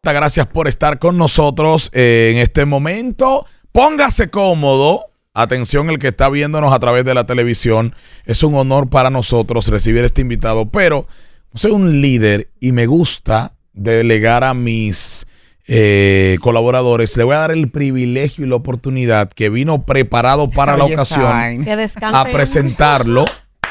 Gracias por estar con nosotros en este momento. Póngase cómodo. Atención, el que está viéndonos a través de la televisión. Es un honor para nosotros recibir a este invitado, pero soy un líder y me gusta delegar a mis colaboradores. Le voy a dar el privilegio y la oportunidad que vino preparado para la ocasión a presentarlo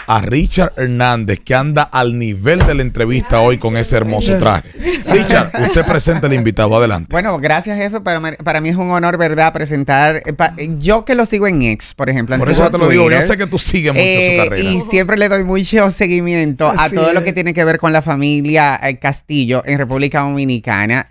a Richard Hernández, que anda al nivel de la entrevista hoy con ese hermoso traje. Richard, usted presenta el invitado, adelante. Bueno, gracias, jefe. Para mí es un honor, ¿verdad? Presentar. Yo que lo sigo en X, por ejemplo. Por eso te lo digo, yo sé que tú sigues mucho su carrera. Y siempre le doy mucho seguimiento a todo lo que tiene que ver con la familia Castillo en República Dominicana.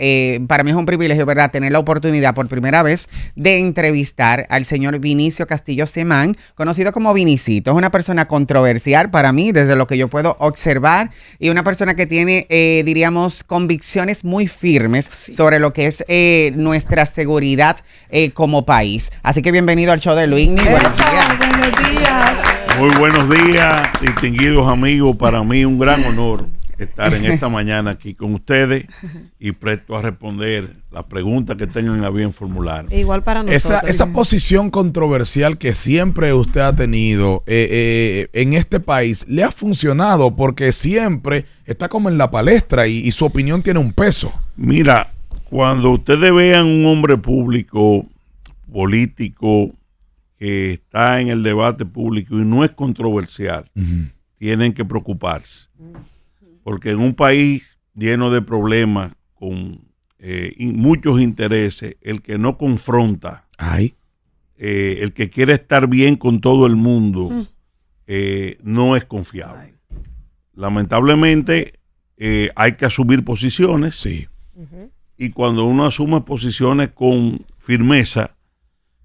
Para mí es un privilegio, ¿verdad? Tener la oportunidad por primera vez de entrevistar al señor Vinicio Castillo Semán, conocido como Vinicito. Es una persona controversial para mí, desde lo que yo puedo observar, y una persona que tiene, diríamos, convicciones muy firmes sobre lo que es nuestra seguridad como país. Así que bienvenido al show de Luigny. Buenos días. Buenos días. Muy buenos días, distinguidos amigos. Para mí un gran honor estar en esta mañana aquí con ustedes y presto a responder las preguntas que tengan a bien formular. Igual para nosotros. Esa posición controversial que siempre usted ha tenido en este país, ¿le ha funcionado? Porque siempre está como en la palestra y su opinión tiene un peso. Mira, cuando ustedes vean un hombre público, político, que está en el debate público y no es controversial, tienen que preocuparse. Porque en un país lleno de problemas, con muchos intereses, el que no confronta, el que quiere estar bien con todo el mundo, no es confiable. Lamentablemente, hay que asumir posiciones. Sí. Y cuando uno asume posiciones con firmeza,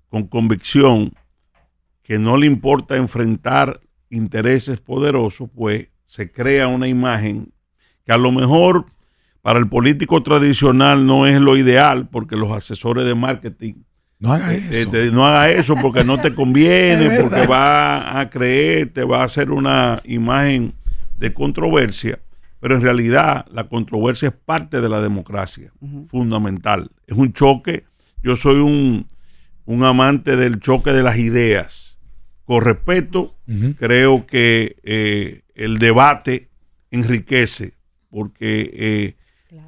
con convicción, que no le importa enfrentar intereses poderosos, pues se crea una imagen que a lo mejor para el político tradicional no es lo ideal, porque los asesores de marketing no haga eso. No haga eso porque no te conviene, porque va a creer, te va a hacer una imagen de controversia, pero en realidad la controversia es parte de la democracia, fundamental. Es un choque. Yo soy un amante del choque de las ideas. Con respeto, creo que el debate enriquece porque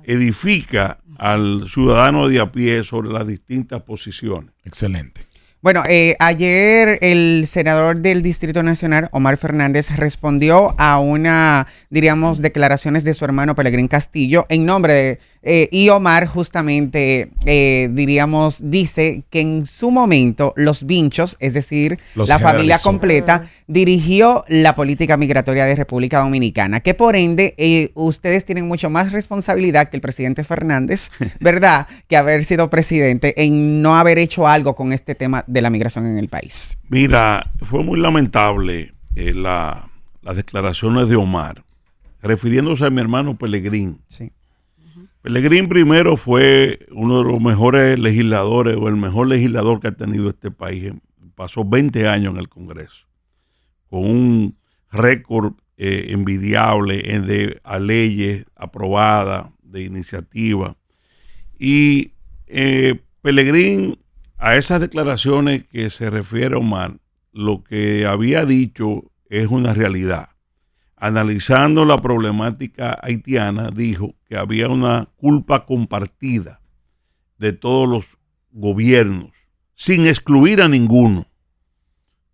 edifica al ciudadano de a pie sobre las distintas posiciones. Excelente. Bueno, ayer el senador del Distrito Nacional, Omar Fernández, respondió a diríamos, declaraciones de su hermano Pelegrín Castillo en nombre de... y Omar justamente, diríamos, dice que en su momento los Vinchos, es decir, la familia completa, dirigió la política migratoria de República Dominicana, que por ende ustedes tienen mucho más responsabilidad que el presidente Fernández, ¿verdad?, que haber sido presidente en no haber hecho algo con este tema de la migración en el país. Mira, fue muy lamentable las declaraciones de Omar, refiriéndose a mi hermano Pelegrín. Sí. Pelegrín primero fue uno de los mejores legisladores o el mejor legislador que ha tenido este país. Pasó 20 años en el Congreso con un récord envidiable de leyes aprobadas, de iniciativa. Y Pelegrín, a esas declaraciones que se refiere Omar, lo que había dicho es una realidad. Analizando la problemática haitiana, dijo que había una culpa compartida de todos los gobiernos, sin excluir a ninguno,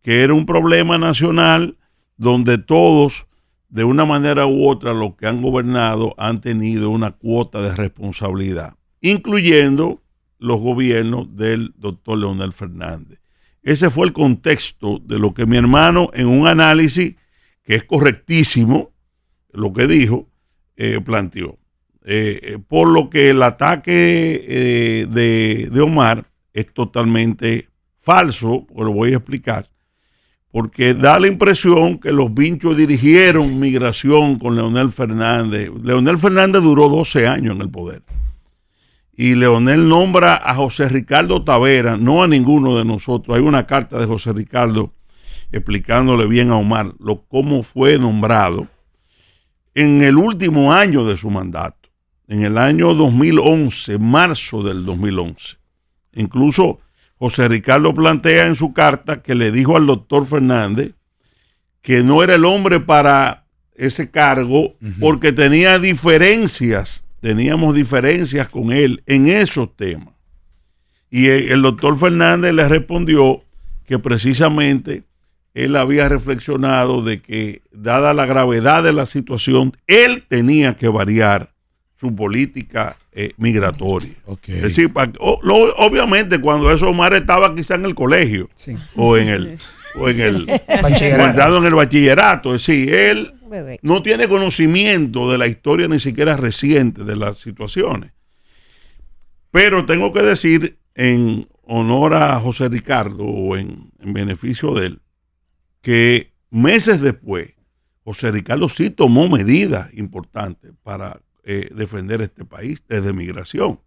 que era un problema nacional donde todos, de una manera u otra, los que han gobernado han tenido una cuota de responsabilidad, incluyendo los gobiernos del doctor Leonel Fernández. Ese fue el contexto de lo que mi hermano, en un análisis que es correctísimo, lo que dijo, planteó. Por lo que el ataque de Omar es totalmente falso, lo voy a explicar, porque da la impresión que los Vinchos dirigieron migración con Leonel Fernández. Leonel Fernández duró 12 años en el poder. Y Leonel nombra a José Ricardo Tavera, no a ninguno de nosotros. Hay una carta de José Ricardo explicándole bien a Omar cómo fue nombrado en el último año de su mandato. en el año 2011, marzo del 2011. Incluso José Ricardo plantea en su carta que le dijo al doctor Fernández que no era el hombre para ese cargo porque teníamos diferencias con él en esos temas. Y el doctor Fernández le respondió que precisamente él había reflexionado de que, dada la gravedad de la situación, él tenía que variar su política migratoria. Okay. Es decir, obviamente cuando eso Omar estaba quizá en el colegio o en el bachillerato. Es decir, él no tiene conocimiento de la historia ni siquiera reciente de las situaciones. Pero tengo que decir, en honor a José Ricardo o en beneficio de él, que meses después José Ricardo sí tomó medidas importantes para defender este país desde migración.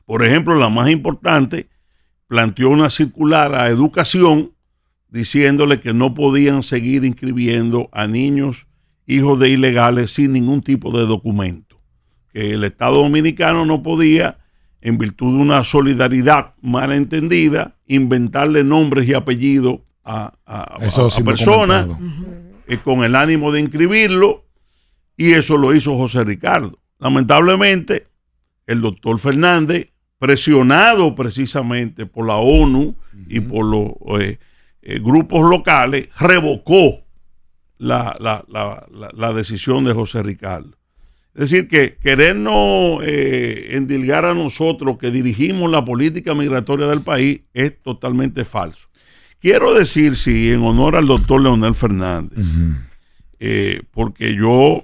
Por ejemplo, la más importante, planteó una circular a Educación diciéndole que no podían seguir inscribiendo a niños hijos de ilegales sin ningún tipo de documento, que el Estado Dominicano no podía, en virtud de una solidaridad malentendida, inventarle nombres y apellidos a personas con el ánimo de inscribirlo, y eso lo hizo José Ricardo. Lamentablemente, el doctor Fernández, presionado precisamente por la ONU y por los grupos locales, revocó la decisión de José Ricardo. Es decir, que querernos endilgar a nosotros que dirigimos la política migratoria del país es totalmente falso. Quiero decir, sí, en honor al doctor Leonel Fernández, porque yo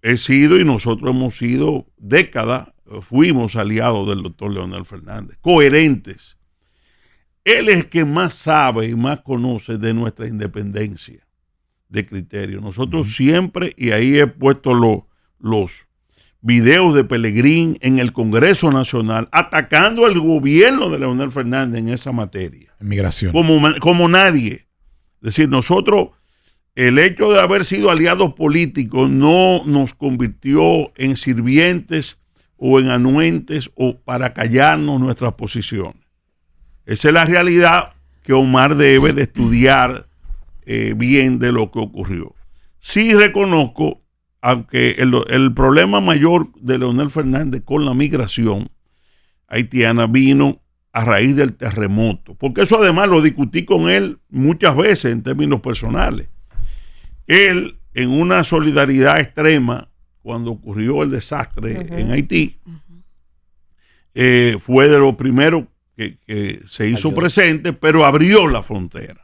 he sido y nosotros hemos sido décadas, fuimos aliados del doctor Leonel Fernández, coherentes. Él es el que más sabe y más conoce de nuestra independencia de criterio. Nosotros siempre, y ahí he puesto los videos de Pelegrín en el Congreso Nacional, atacando al gobierno de Leonel Fernández en esa materia. Migración. Como nadie. Es decir, nosotros, el hecho de haber sido aliados políticos no nos convirtió en sirvientes o en anuentes o para callarnos nuestras posiciones. Esa es la realidad que Omar debe de estudiar bien de lo que ocurrió. Sí reconozco, aunque el problema mayor de Leonel Fernández con la migración haitiana vino a raíz del terremoto, porque eso además lo discutí con él muchas veces en términos personales. Él, en una solidaridad extrema, cuando ocurrió el desastre en Haití, fue de lo primero que se hizo presente, pero abrió la frontera.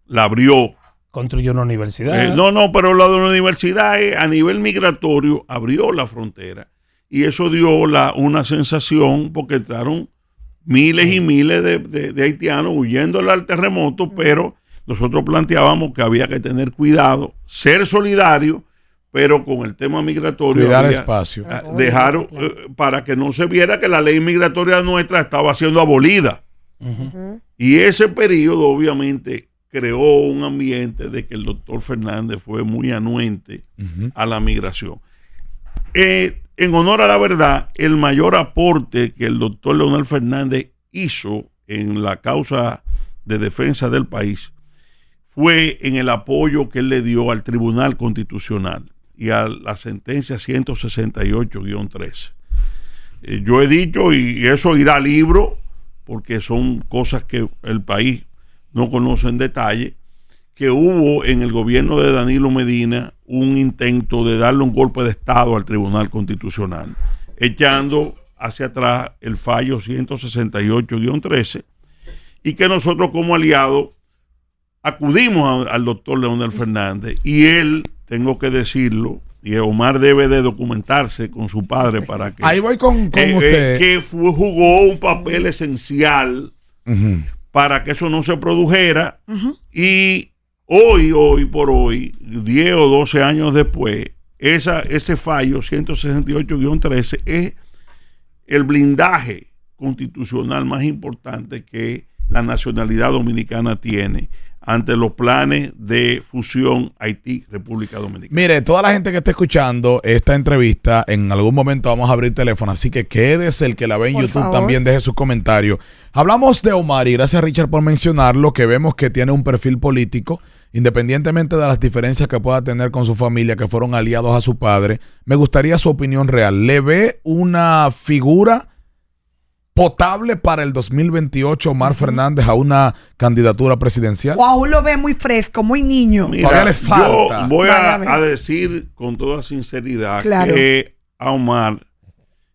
La abrió. Construyó una universidad. Pero la de la universidad a nivel migratorio abrió la frontera. Y eso dio una sensación, porque entraron miles y miles de haitianos huyéndole al terremoto, pero nosotros planteábamos que había que tener cuidado, ser solidario, pero con el tema migratorio. Cuidar espacio. Dejar para que no se viera que la ley migratoria nuestra estaba siendo abolida. Y ese periodo obviamente creó un ambiente de que el doctor Fernández fue muy anuente a la migración. En honor a la verdad, el mayor aporte que el doctor Leonel Fernández hizo en la causa de defensa del país fue en el apoyo que él le dio al Tribunal Constitucional y a la sentencia 168-13. Yo he dicho, y eso irá a libro, porque son cosas que el país no conoce en detalle, que hubo en el gobierno de Danilo Medina un intento de darle un golpe de Estado al Tribunal Constitucional, echando hacia atrás el fallo 168-13, y que nosotros como aliados acudimos al doctor Leonel Fernández, y él, tengo que decirlo, y Omar debe de documentarse con su padre para que... Ahí voy con usted. Que jugó un papel esencial para que eso no se produjera, y hoy por hoy, 10 o 12 años después, ese fallo 168-13 es el blindaje constitucional más importante que la nacionalidad dominicana tiene ante los planes de fusión Haití-República Dominicana. Mire, toda la gente que esté escuchando esta entrevista, en algún momento vamos a abrir teléfono, así que quédese, el que la ve en Por YouTube favor. también deje sus comentarios. Hablamos de Omar y gracias Richard por mencionarlo, que vemos que tiene un perfil político, independientemente de las diferencias que pueda tener con su familia, que fueron aliados a su padre. Me gustaría su opinión real. ¿Le ve una figura potable para el 2028 Omar Fernández a una candidatura presidencial? O aún lo ve muy fresco, muy niño. Todavía le falta. Yo voy Válgame. a decir con toda sinceridad Claro. que a Omar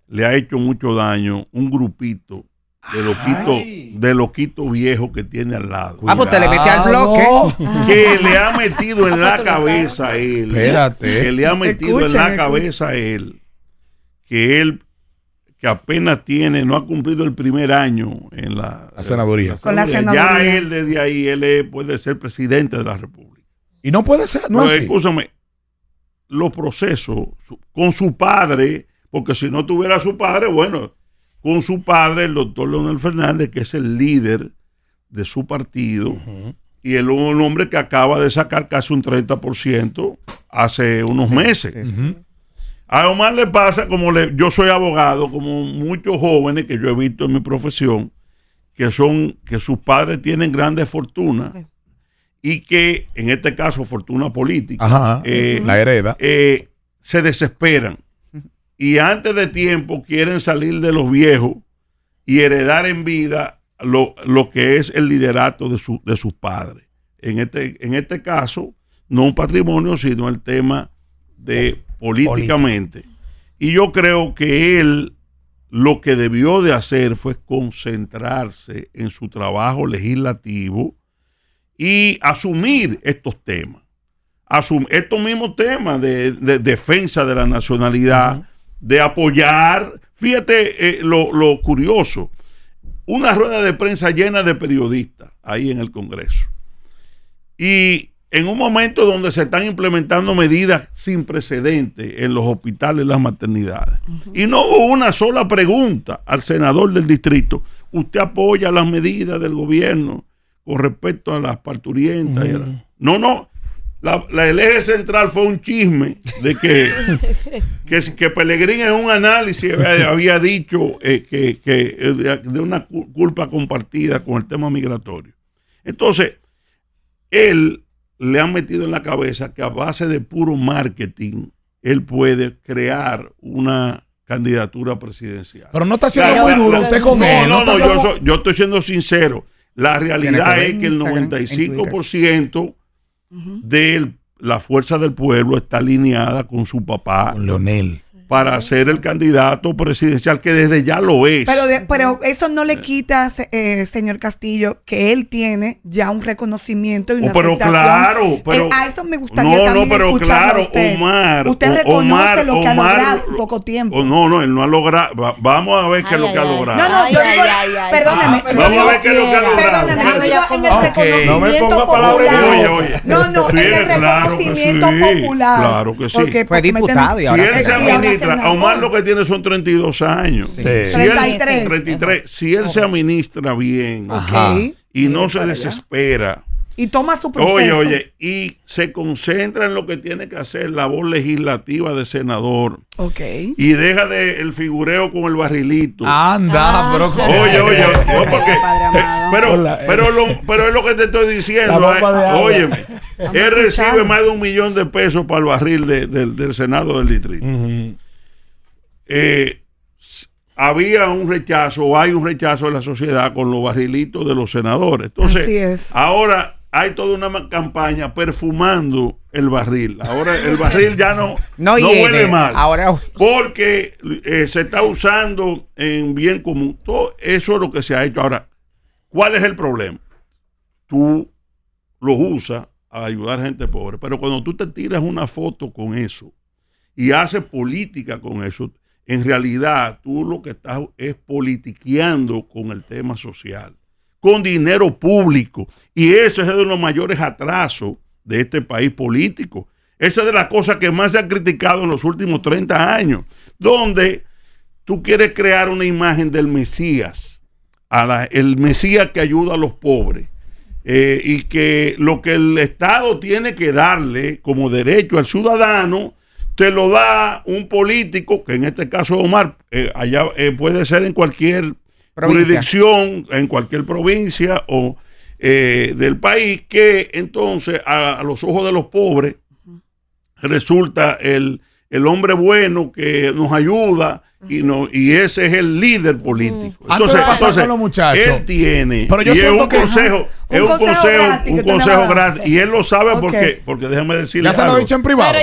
le ha hecho mucho daño un grupito de loquito viejo que tiene al lado. Ah, pues te le mete al Cuidado. bloque. Que le ha metido en la cabeza a él. Espérate. Que le ha metido en la cabeza a él que apenas no ha cumplido el primer año en la senaduría. Con la Ya senaduría. él desde ahí, puede ser presidente de la República. Y no puede ser, no Pero, es así. escúchame, los procesos con su padre, porque si no tuviera su padre, bueno, con su padre, el doctor Leonel Fernández, que es el líder de su partido, y un hombre que acaba de sacar casi un 30% hace unos meses. Ujú. A Omar le pasa, yo soy abogado, como muchos jóvenes que yo he visto en mi profesión, que sus padres tienen grandes fortunas y que, en este caso, fortuna política, Ajá, la hereda. se desesperan y antes de tiempo quieren salir de los viejos y heredar en vida lo que es el liderato de sus padres. En este caso, no un patrimonio, sino el tema de políticamente. Y yo creo que él lo que debió de hacer fue concentrarse en su trabajo legislativo y asumir estos temas. Estos mismos temas de defensa de la nacionalidad, de apoyar. Fíjate lo curioso. Una rueda de prensa llena de periodistas ahí en el Congreso. Y en un momento donde se están implementando medidas sin precedentes en los hospitales y las maternidades. Y no hubo una sola pregunta al senador del distrito. ¿Usted apoya las medidas del gobierno con respecto a las parturientas? No. El eje central fue un chisme de que Pellegrín en un análisis había dicho de una culpa compartida con el tema migratorio. Entonces, él le han metido en la cabeza que a base de puro marketing él puede crear una candidatura presidencial. Pero no está siendo muy duro usted con él. Yo estoy siendo sincero. La realidad es que el 95% de la fuerza del pueblo está alineada con su papá, Con Leonel, para ser el candidato presidencial, que desde ya lo es. Pero eso no le quita, señor Castillo, que él tiene ya un reconocimiento y una aceptación. Claro, pero a eso me gustaría también pero escucharlo claro, a usted. Omar. Usted reconoce lo que ha logrado en poco tiempo. No, él no ha logrado. Vamos a ver qué es lo que ha logrado. No, yo digo, perdóneme. Vamos a ver qué es lo que ha logrado. Perdóneme, yo digo en el Ok. reconocimiento No me ponga popular. palabras. Oye. No, Sí, en el claro que reconocimiento sí. popular. Claro que sí. Fue diputado y Si ahora él se senador. Y ahora administra, senador. Omar lo que tiene son 32 años. Sí. Si él- 33. 33. Si él se administra bien Ajá. Ok. y no se desespera, Y toma su proceso. y se concentra en lo que tiene que hacer, labor legislativa de senador, Ok. y deja de el figureo con el barrilito. Anda, pero Oye, no, porque, Hola, pero es lo que te estoy diciendo. La bomba de agua. Oye, él recibe escuchando. más de $1 millón de pesos para el barril del Senado del distrito. Había un rechazo, o hay un rechazo de la sociedad con los barrilitos de los senadores. Entonces, Así es. ahora hay toda una campaña perfumando el barril. Ahora el barril ya no hiede. huele mal. Ahora Porque se está usando en bien común. Todo eso es lo que se ha hecho. Ahora, ¿cuál es el problema? Tú lo usas a ayudar a gente pobre, pero cuando tú te tiras una foto con eso y haces política con eso, en realidad tú lo que estás es politiqueando con el tema social, con dinero público, y eso es uno de los mayores atrasos de este país político. Esa es de las cosas que más se han criticado en los últimos 30 años, donde tú quieres crear una imagen del Mesías, el Mesías que ayuda a los pobres, y que lo que el Estado tiene que darle como derecho al ciudadano, te lo da un político, que en este caso Omar, allá puede ser en cualquier jurisdicción, en cualquier provincia o del país, que entonces a los ojos de los pobres resulta el hombre bueno que nos ayuda y ese es el líder político. Entonces, él tiene, pero yo y es un que consejo, un consejo gratis, y él lo sabe porque déjame decirle ya se lo he dicho en privado.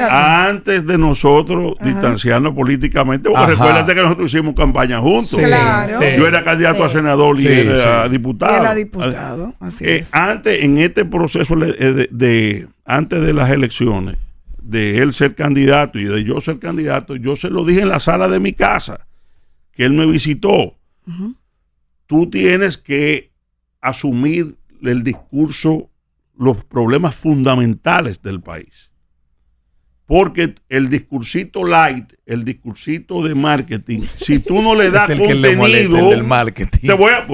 Antes de nosotros distanciarnos políticamente, porque recuérdate que nosotros hicimos campaña juntos. Claro. Yo era candidato a senador y él era diputado. Y era diputado, así es. Antes, en este proceso antes de las elecciones, de él ser candidato y de yo ser candidato, yo se lo dije en la sala de mi casa, que él me visitó. Tú tienes que asumir el discurso, los problemas fundamentales del país. Porque el discursito light, el discursito de marketing, si tú no le das contenido, del marketing. te voy a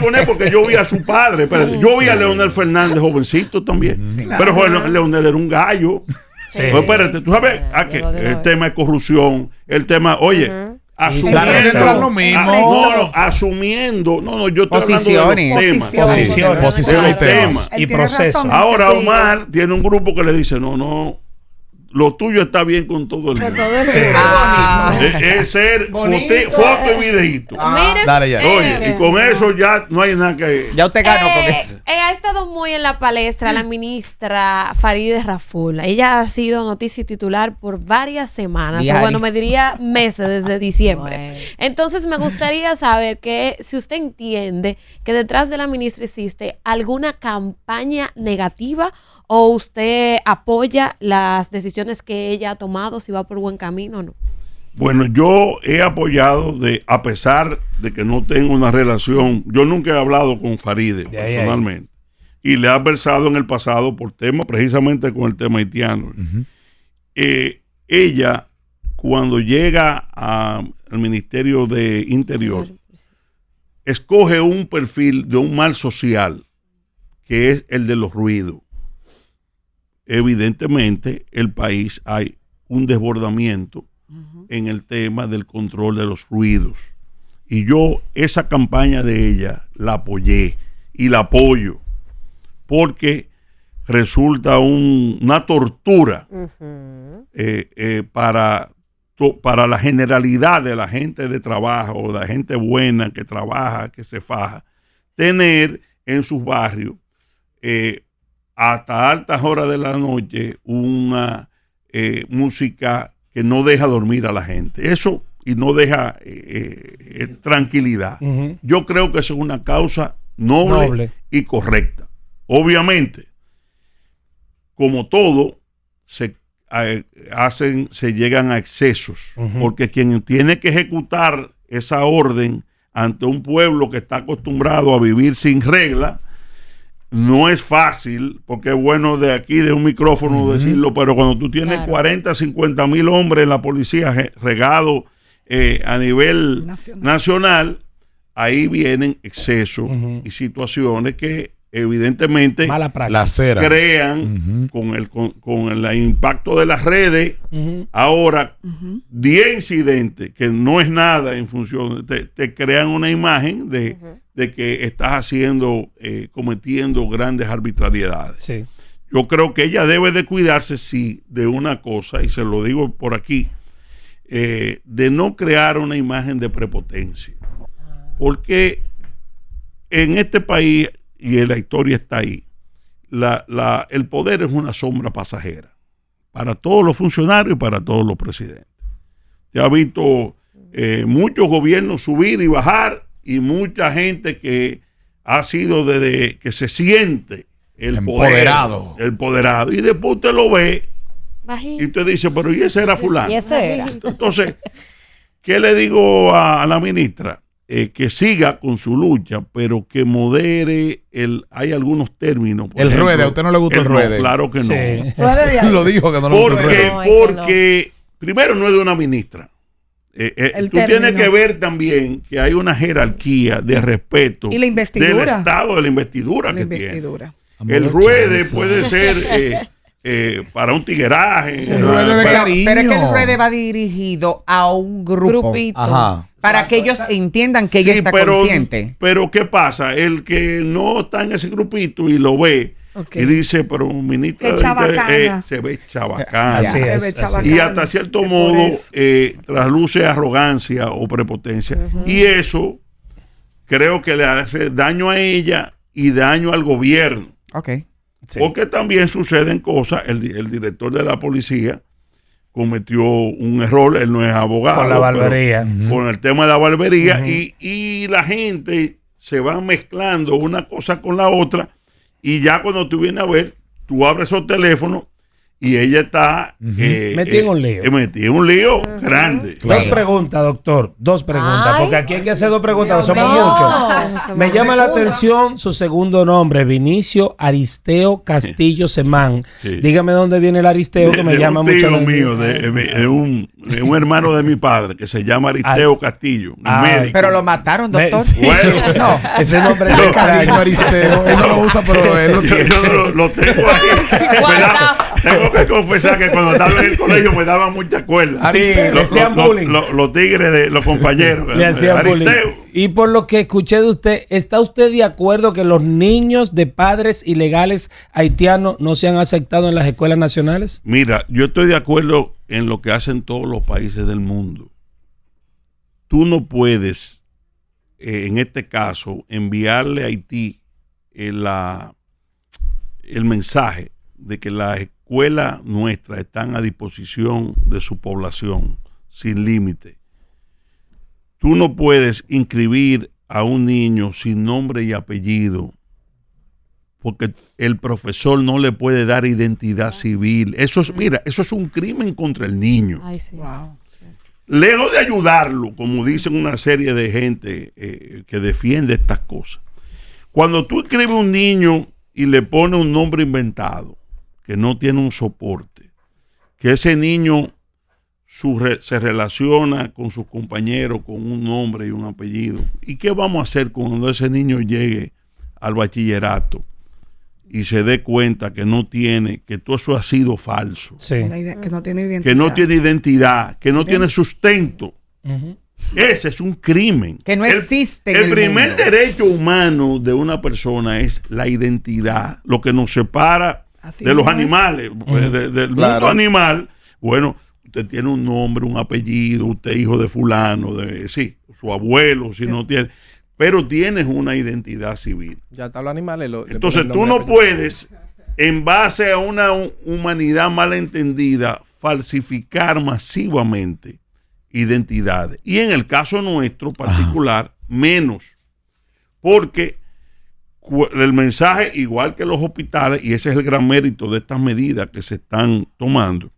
poner porque yo vi a su padre, pero yo vi a Leonel Fernández jovencito también. Sí, claro. Pero Leonel era un gallo. Sí. Pues espérate, tú sabes el tema de corrupción, el tema, asumiendo, yo estoy hablando de los temas. Posiciones y temas. Y procesos. Ahora Omar tiene un grupo que le dice, no, lo tuyo está bien con todo el mundo. Es ser foto y videíto. Dale ya. Oye, y con eso ya no hay nada que... Ya usted ganó con eso. Ha estado muy en la palestra la ministra Farideh Raful. Ella ha sido noticia titular por varias semanas. O bueno, me diría meses desde diciembre. Bueno. Entonces me gustaría saber que si usted entiende que detrás de la ministra existe alguna campaña negativa o usted apoya las decisiones que ella ha tomado, si va por buen camino o no. Bueno, yo he apoyado, a pesar de que no tengo una relación, yo nunca he hablado con Farideh personalmente, y le he adversado en el pasado por temas, precisamente con el tema haitiano. Ella, cuando llega al Ministerio de Interior, escoge un perfil de un mal social, que es el de los ruidos. Evidentemente, el país hay un desbordamiento en el tema del control de los ruidos. Y yo esa campaña de ella la apoyé y la apoyo porque resulta una tortura para la generalidad de la gente de trabajo, la gente buena que trabaja, que se faja, tener en sus barrios hasta altas horas de la noche una música que no deja dormir a la gente. Eso y no deja tranquilidad. Yo creo que eso es una causa noble y correcta. Obviamente, como todo, se llegan a excesos, porque quien tiene que ejecutar esa orden ante un pueblo que está acostumbrado a vivir sin regla, no es fácil, porque es bueno de aquí, de un micrófono decirlo, pero cuando tú tienes 40, 50 mil hombres en la policía regados a nivel nacional, ahí vienen excesos y situaciones que evidentemente crean con el impacto de las redes. Ahora 10 incidentes que no es nada en función, te crean una imagen de que estás cometiendo grandes arbitrariedades. Yo creo que ella debe de cuidarse de una cosa, y se lo digo por aquí, de no crear una imagen de prepotencia, porque en este país, y en la historia está ahí, el poder es una sombra pasajera para todos los funcionarios y para todos los presidentes. Se ha visto muchos gobiernos subir y bajar, y mucha gente que ha sido desde que se siente el empoderado, y después usted lo ve y usted dice, pero ¿y ese era fulano? ¿Y ese era? Entonces, ¿qué le digo a la ministra? Que siga con su lucha, pero que modere hay algunos términos. El ruede, ¿a usted no le gusta el ruede? No, claro que no. Lo dijo que no le gusta el ruede. Porque primero no es de una ministra. tú tienes que ver también que hay una jerarquía de respeto y la investidura del estado de la investidura que tiene. El ruede puede ser para un tigueraje. Sí, pero es que el ruede va dirigido a un grupito. Ajá. Para que ellos entiendan que ella está consciente. Pero ¿qué pasa? El que no está en ese grupito y lo ve y dice, pero ministra, se ve chabacana. Así es. Y hasta cierto modo trasluce arrogancia o prepotencia. Y eso creo que le hace daño a ella y daño al gobierno. Ok. Sí. Porque también suceden cosas. El director de la policía cometió un error, él no es abogado. Con la barbería. Con el tema de la barbería y la gente se va mezclando una cosa con la otra y ya cuando tú vienes a ver, tú abres esos teléfonos y ella está metida en un lío. Metida en un lío grande. Claro. Dos preguntas, doctor. Dos preguntas. Ay, porque aquí hay que hacer dos preguntas. Somos mío. muchos. Me llama la atención su segundo nombre, Vinicio Aristeo Castillo Semán. Sí. Dígame dónde viene el Aristeo, que me llama mucho la mío, de un hermano de mi padre que se llama Aristeo Castillo. Médico. Pero lo mataron, doctor. Sí. Bueno, No. Ese nombre es extraño. Aristeo. Él no lo usa, pero él lo tiene. Yo lo tengo ahí. Guardado. Tengo que confesar que cuando estaba en el colegio me daban muchas cuerdas. Sí, le hacían bullying. Los tigres de los compañeros. Le hacían bullying. Aristeo. Y por lo que escuché de usted, ¿está usted de acuerdo que los niños de padres ilegales haitianos no sean aceptados en las escuelas nacionales? Mira, yo estoy de acuerdo en lo que hacen todos los países del mundo. Tú no puedes, en este caso, enviarle a Haití el mensaje de que las escuelas nuestras están a disposición de su población sin límite. Tú no puedes inscribir a un niño sin nombre y apellido porque el profesor no le puede dar identidad civil. Eso es un crimen contra el niño. Ay, sí. Wow. Lejos de ayudarlo, como dicen una serie de gente que defiende estas cosas. Cuando tú inscribes a un niño y le pones un nombre inventado, que no tiene un soporte, que ese niño se relaciona con sus compañeros con un nombre y un apellido. ¿Y qué vamos a hacer cuando ese niño llegue al bachillerato y se dé cuenta que no tiene, que todo eso ha sido falso? Sí. Que no tiene identidad. Que no tiene identidad, que no tiene sustento. Ese es un crimen. Que no existe en El el primer mundo. derecho humano de una persona es la identidad, lo que nos separa Así de los es. animales, del mundo animal. Bueno, usted tiene un nombre, un apellido, usted es hijo de fulano, su abuelo, si no tiene, pero tienes una identidad civil. Ya está los animales. Entonces tú no puedes, en base a una humanidad malentendida, falsificar masivamente identidades. Y en el caso nuestro particular, menos. Porque el mensaje, igual que los hospitales, y ese es el gran mérito de estas medidas que se están tomando,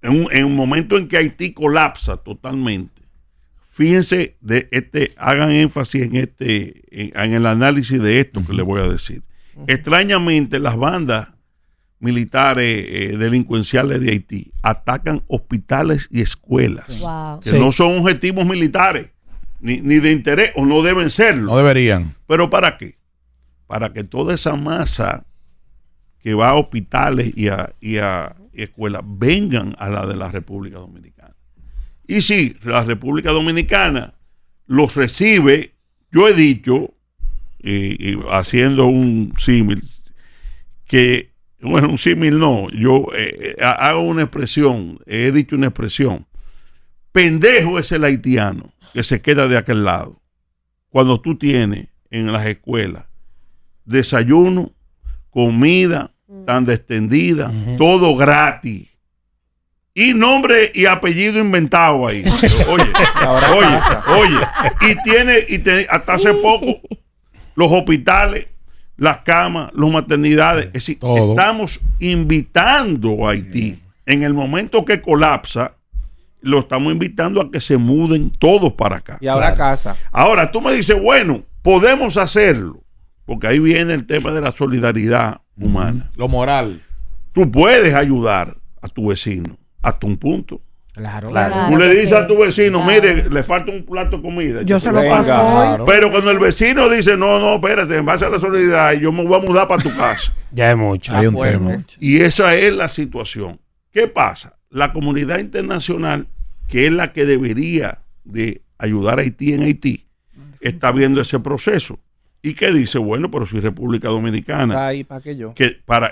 en un momento en que Haití colapsa totalmente, fíjense, hagan énfasis en el análisis de esto que les voy a decir. Extrañamente, las bandas militares delincuenciales de Haití atacan hospitales y escuelas, Wow. que no son objetivos militares, ni de interés, o no deben serlo. No deberían. ¿Pero para qué? Para que toda esa masa que va a hospitales y a escuelas vengan a la de la República Dominicana. Y si la República Dominicana los recibe, yo he dicho, haciendo un símil, un símil no, yo hago una expresión, he dicho una expresión, pendejo es el haitiano que se queda de aquel lado, cuando tú tienes en las escuelas desayuno, comida tan extendida, todo gratis y nombre y apellido inventado ahí. Oye, y hasta hace poco los hospitales, las camas, las maternidades, es decir, todo. Estamos invitando a Haití en el momento que colapsa, lo estamos invitando a que se muden todos para acá. Y ahora casa. Ahora, tú me dices, bueno, podemos hacerlo, porque ahí viene el tema de la solidaridad humana. Lo moral. Tú puedes ayudar a tu vecino hasta un punto. Claro. Tú le dices a tu vecino, mire, le falta un plato de comida. Yo se lo Venga, paso hoy. claro. Pero cuando el vecino dice, no, espérate, en base a la solidaridad, yo me voy a mudar para tu casa. Ya es mucho. Hay un tema. Y esa es la situación. ¿Qué pasa? La comunidad internacional, que es la que debería de ayudar a Haití en Haití, está viendo ese proceso. ¿Y qué dice? Bueno, pero si República Dominicana, Está ahí para que yo.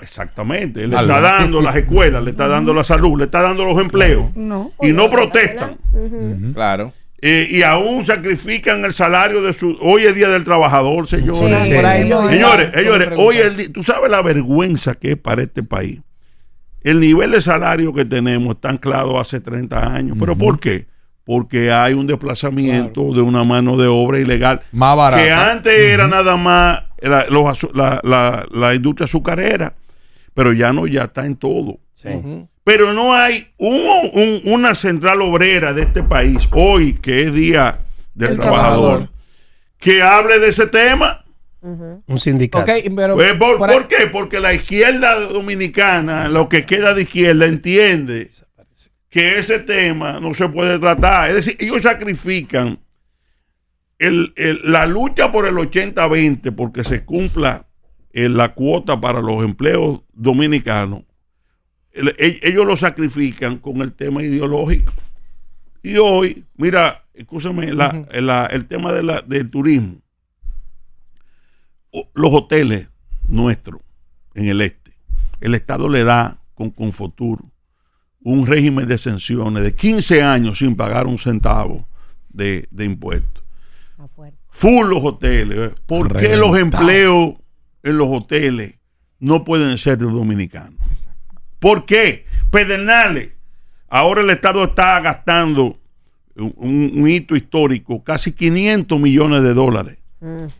exactamente, le está dando las escuelas, le está dando la salud, le está dando los empleos, No. y no protestan. Claro. Y aún sacrifican el salario de su... Hoy es Día del Trabajador, señores. Sí, Por ahí lo digo. Señores, Tú me hoy preguntas. tú sabes la vergüenza que es para este país. El nivel de salario que tenemos está anclado hace 30 años. ¿Pero por qué? Porque hay un desplazamiento de una mano de obra ilegal. Más barato. Que antes era nada más la industria azucarera, pero ya no, ya está en todo. Ujú. Pero no hay una central obrera de este país, hoy que es Día del El Trabajador, trabajador. que hable de ese tema. Un sindicato. Ok, pero Pues, por ahí- ¿por qué? Porque la izquierda dominicana, lo que queda de izquierda, entiende que ese tema no se puede tratar. Es decir, ellos sacrifican la lucha por el 80-20 porque se cumpla la cuota para los empleos dominicanos. Ellos lo sacrifican con el tema ideológico. Y hoy, mira, escúchame, el tema del turismo. Los hoteles nuestros en el este, el Estado le da con Confotur un régimen de exenciones de 15 años sin pagar un centavo de impuestos. Full los hoteles. ¿Por qué los empleos en los hoteles no pueden ser de dominicanos? ¿Por qué? Pedernales. Ahora el Estado está gastando un hito histórico, casi 500 millones de dólares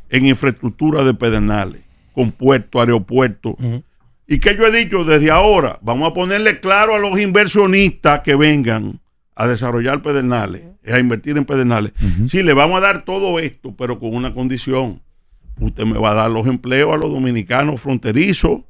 en infraestructura de Pedernales, con puerto, aeropuerto. Y que yo he dicho desde ahora, vamos a ponerle claro a los inversionistas que vengan a desarrollar Pedernales, a invertir en Pedernales. Sí, le vamos a dar todo esto, pero con una condición. Usted me va a dar los empleos a los dominicanos fronterizos,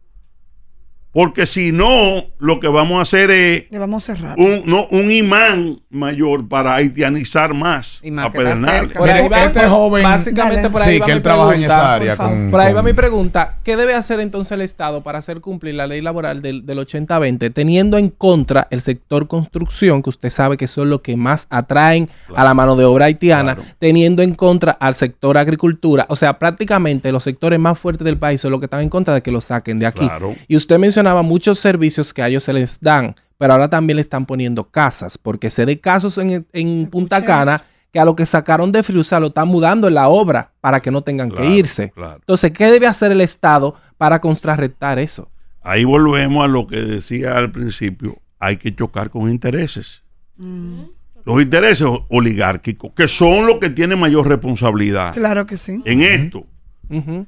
porque si no, lo que vamos a hacer es Le vamos a cerrar. un imán mayor para haitianizar más Y más a que está Pedernales. cerca. por ahí Mire, va, este joven- básicamente Dale. por ahí Sí, va que mi él trabaja en pregunta. esa área. por favor. Por ahí va mi pregunta. ¿Qué debe hacer entonces el Estado para hacer cumplir la ley laboral del 80-20, teniendo en contra el sector construcción, que usted sabe que son los que más atraen a la mano de obra haitiana, Claro. teniendo en contra al sector agricultura? O sea, prácticamente los sectores más fuertes del país son los que están en contra de que lo saquen de aquí. Claro. Y usted mencionaba muchos servicios que a ellos se les dan, pero ahora también le están poniendo casas, porque sé de casos en Punta Cana que a lo que sacaron de Friusa lo están mudando en la obra para que no tengan Claro, que irse. claro. Entonces, ¿qué debe hacer el Estado para contrarrestar eso? Ahí volvemos a lo que decía al principio, hay que chocar con intereses. Los intereses oligárquicos, que son los que tienen mayor responsabilidad Claro que sí. en esto. Ujú.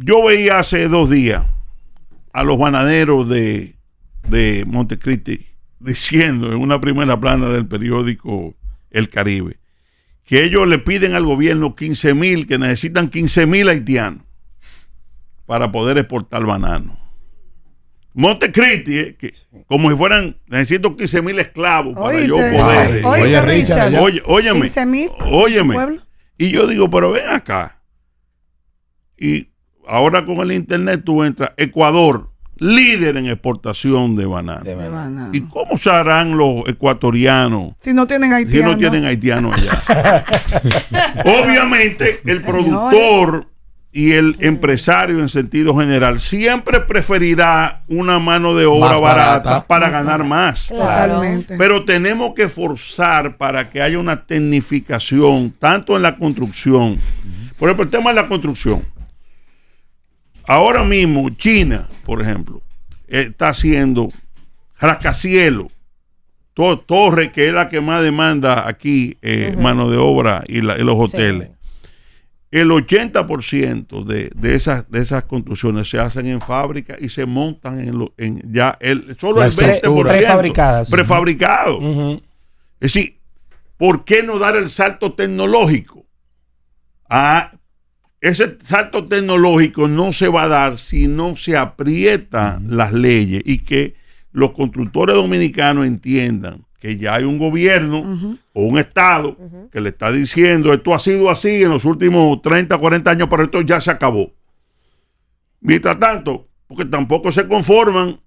Yo veía hace 2 días a los bananeros de Montecristi diciendo en una primera plana del periódico El Caribe que ellos le piden al gobierno 15,000, que necesitan 15,000 haitianos para poder exportar banano. Montecristi, que como si fueran, necesito 15,000 esclavos para yo Oíste, poder. oíste, Richard. Óyeme, 15,000 óyeme. pueblo. Y yo digo, pero ven acá. Y ahora con el internet tú entras, Ecuador, líder en exportación de banano. De banano. ¿Y cómo se harán los ecuatorianos Si no tienen si haitianos. no tienen haitianos allá? Obviamente el productor y el empresario en sentido general siempre preferirá una mano de obra Más barata barata. para ganar más. Totalmente. Pero tenemos que forzar para que haya una tecnificación, tanto en la construcción. Por ejemplo, el tema de la construcción. Ahora mismo, China, por ejemplo, está haciendo rascacielos, torre, que es la que más demanda aquí mano de obra y los hoteles. El 80% de esas construcciones se hacen en fábrica y se montan solo el 20% prefabricadas. prefabricado. Ujú. Es decir, ¿por qué no dar el salto tecnológico? Ese salto tecnológico no se va a dar si no se aprietan las leyes y que los constructores dominicanos entiendan que ya hay un gobierno o un Estado que le está diciendo esto ha sido así en los últimos 30, 40 años, pero esto ya se acabó. Mientras tanto, porque tampoco se conforman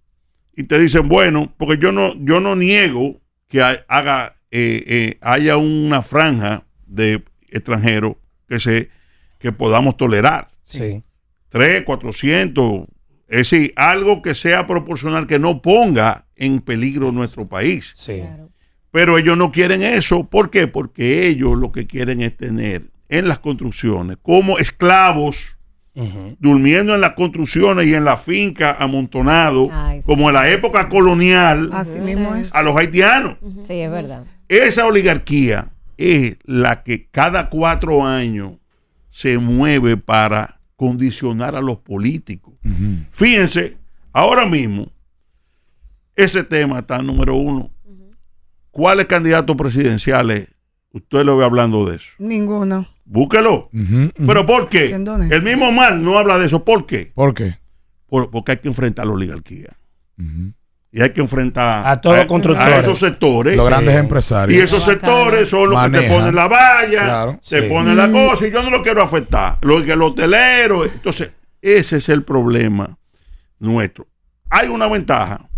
y te dicen, bueno, porque yo no niego que haya una franja de extranjeros que podamos tolerar. Sí. 300, 400, es decir, algo que sea proporcional, que no ponga en peligro nuestro país. Sí. Claro. Pero ellos no quieren eso. ¿Por qué? Porque ellos lo que quieren es tener en las construcciones como esclavos, durmiendo en las construcciones y en la finca amontonados, como en la época colonial, Así mismo es. a los haitianos. Sí, es verdad. Esa oligarquía es la que cada 4 años se mueve para condicionar a los políticos. Fíjense, ahora mismo, ese tema está número 1. ¿Cuáles candidatos presidenciales usted lo ve hablando de eso? Ninguno. Búsquelo. ¿Pero por qué? Siendo honesto. El mismo Omar no habla de eso. ¿Por qué? ¿Por qué? Porque hay que enfrentar la oligarquía. Y hay que enfrentar A todos los constructores. a esos sectores. Los grandes empresarios. Y esos sectores son los que te Manejan. ponen la valla, Claro. te Sí. ponen la cosa, y yo no lo quiero afectar. El hotelero. Entonces, ese es el problema nuestro. Hay una ventaja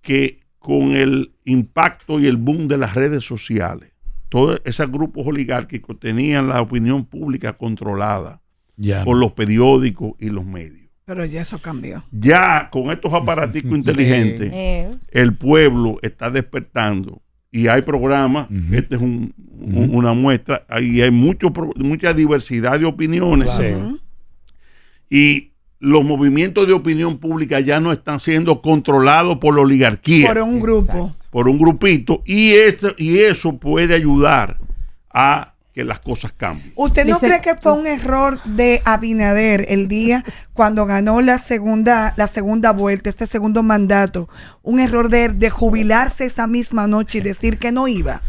que con el impacto y el boom de las redes sociales, todos esos grupos oligárquicos tenían la opinión pública controlada Ya. por los periódicos y los medios. Pero ya eso cambió. Ya con estos aparaticos inteligentes, el pueblo está despertando y hay programas. Este es una muestra. Ahí hay mucha diversidad de opiniones. Sí. Y los movimientos de opinión pública ya no están siendo controlados por la oligarquía, Por un grupo. por un grupito, y eso puede ayudar a que las cosas cambien. ¿Usted no Dice- cree que fue un error de Abinader el día cuando ganó la segunda vuelta, este segundo mandato? Un error de jubilarse esa misma noche y decir que no iba.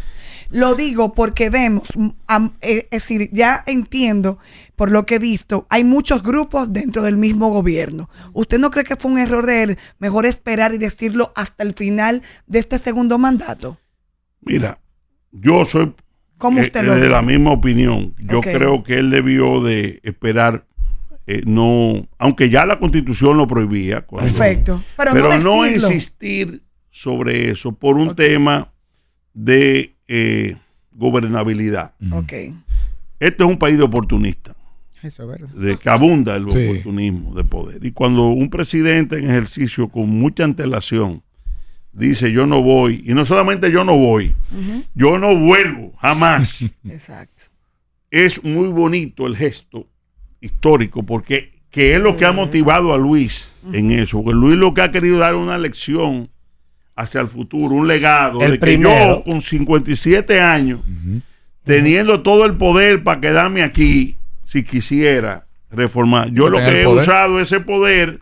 Lo digo porque vemos, es decir, ya entiendo por lo que he visto, hay muchos grupos dentro del mismo gobierno. ¿Usted no cree que fue un error de él mejor esperar y decirlo hasta el final de este segundo mandato? Mira, yo soy ¿Cómo usted lo de ve? la misma opinión. Yo Ok. creo que él debió de esperar, no, aunque ya la Constitución lo prohibía. Perfecto. Pero no decirlo. insistir sobre eso por un tema de gobernabilidad. Ok. Este es un país de oportunistas, Eso es verdad. de que abunda el Sí. oportunismo de poder. Y cuando un presidente en ejercicio con mucha antelación dice yo no voy, y no solamente yo no voy, yo no vuelvo jamás, Exacto. es muy bonito el gesto histórico, porque que es lo que ha motivado a Luis en eso, porque Luis lo que ha querido dar una lección hacia el futuro, un legado El de que primero. yo con 57 años, teniendo todo el poder para quedarme aquí, si quisiera reformar, yo Que lo tenga que el he poder. usado ese poder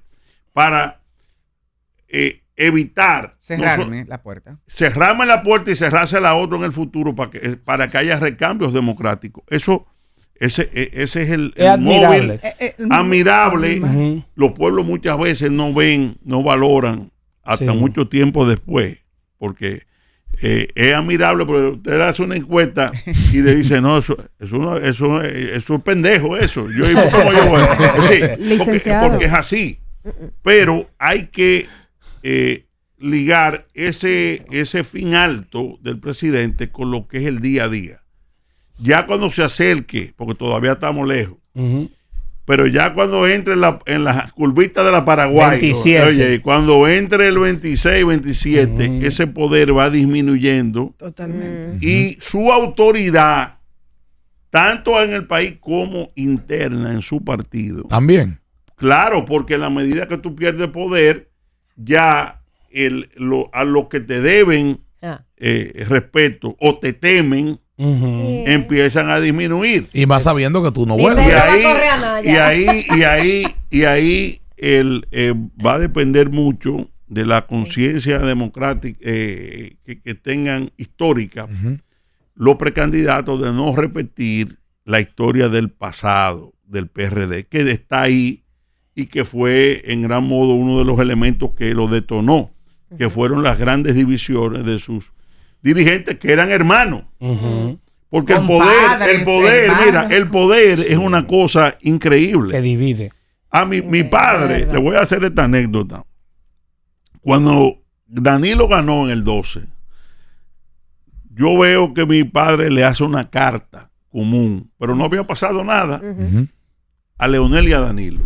para evitar Cerrarme la puerta. cerrarme la puerta y cerrarse la otra en el futuro para que haya recambios democráticos. Ese es el Es admirable. móvil admirable. Ujú. Los pueblos muchas veces no ven, no valoran hasta Sí. mucho tiempo después, porque es admirable, pero usted hace una encuesta y le dice, no, eso es pendejo, eso. Yo digo, ¿cómo yo voy? Sí, Licenciado. porque es así. Pero hay que ligar ese fin alto del presidente con lo que es el día a día. Ya cuando se acerque, porque todavía estamos lejos, Ujú. pero ya cuando entre en la curvita de la Paraguay, 27. oye, cuando entre el 26, 27, Ujú. ese poder va disminuyendo Totalmente. y su autoridad, tanto en el país como interna en su partido. También. Claro, porque en la medida que tú pierdes poder, ya a los que te deben respeto o te temen, Ujú. empiezan a disminuir. Y más sabiendo que tú no Dice- vuelves. Y no va a ahí, correr a Naya. y ahí va a depender mucho de la conciencia democrática que tengan histórica Ujú. los precandidatos, de no repetir la historia del pasado del PRD, que está ahí y que fue en gran modo uno de los elementos que lo detonó, que fueron las grandes divisiones de sus dirigentes que eran hermanos. Porque Compadres, el poder, hermanos. mira, el poder es una cosa increíble. Que divide. A mi padre, le voy a hacer esta anécdota. Cuando Danilo ganó en el 12, yo veo que mi padre le hace una carta común, pero no había pasado nada, a Leonel y a Danilo.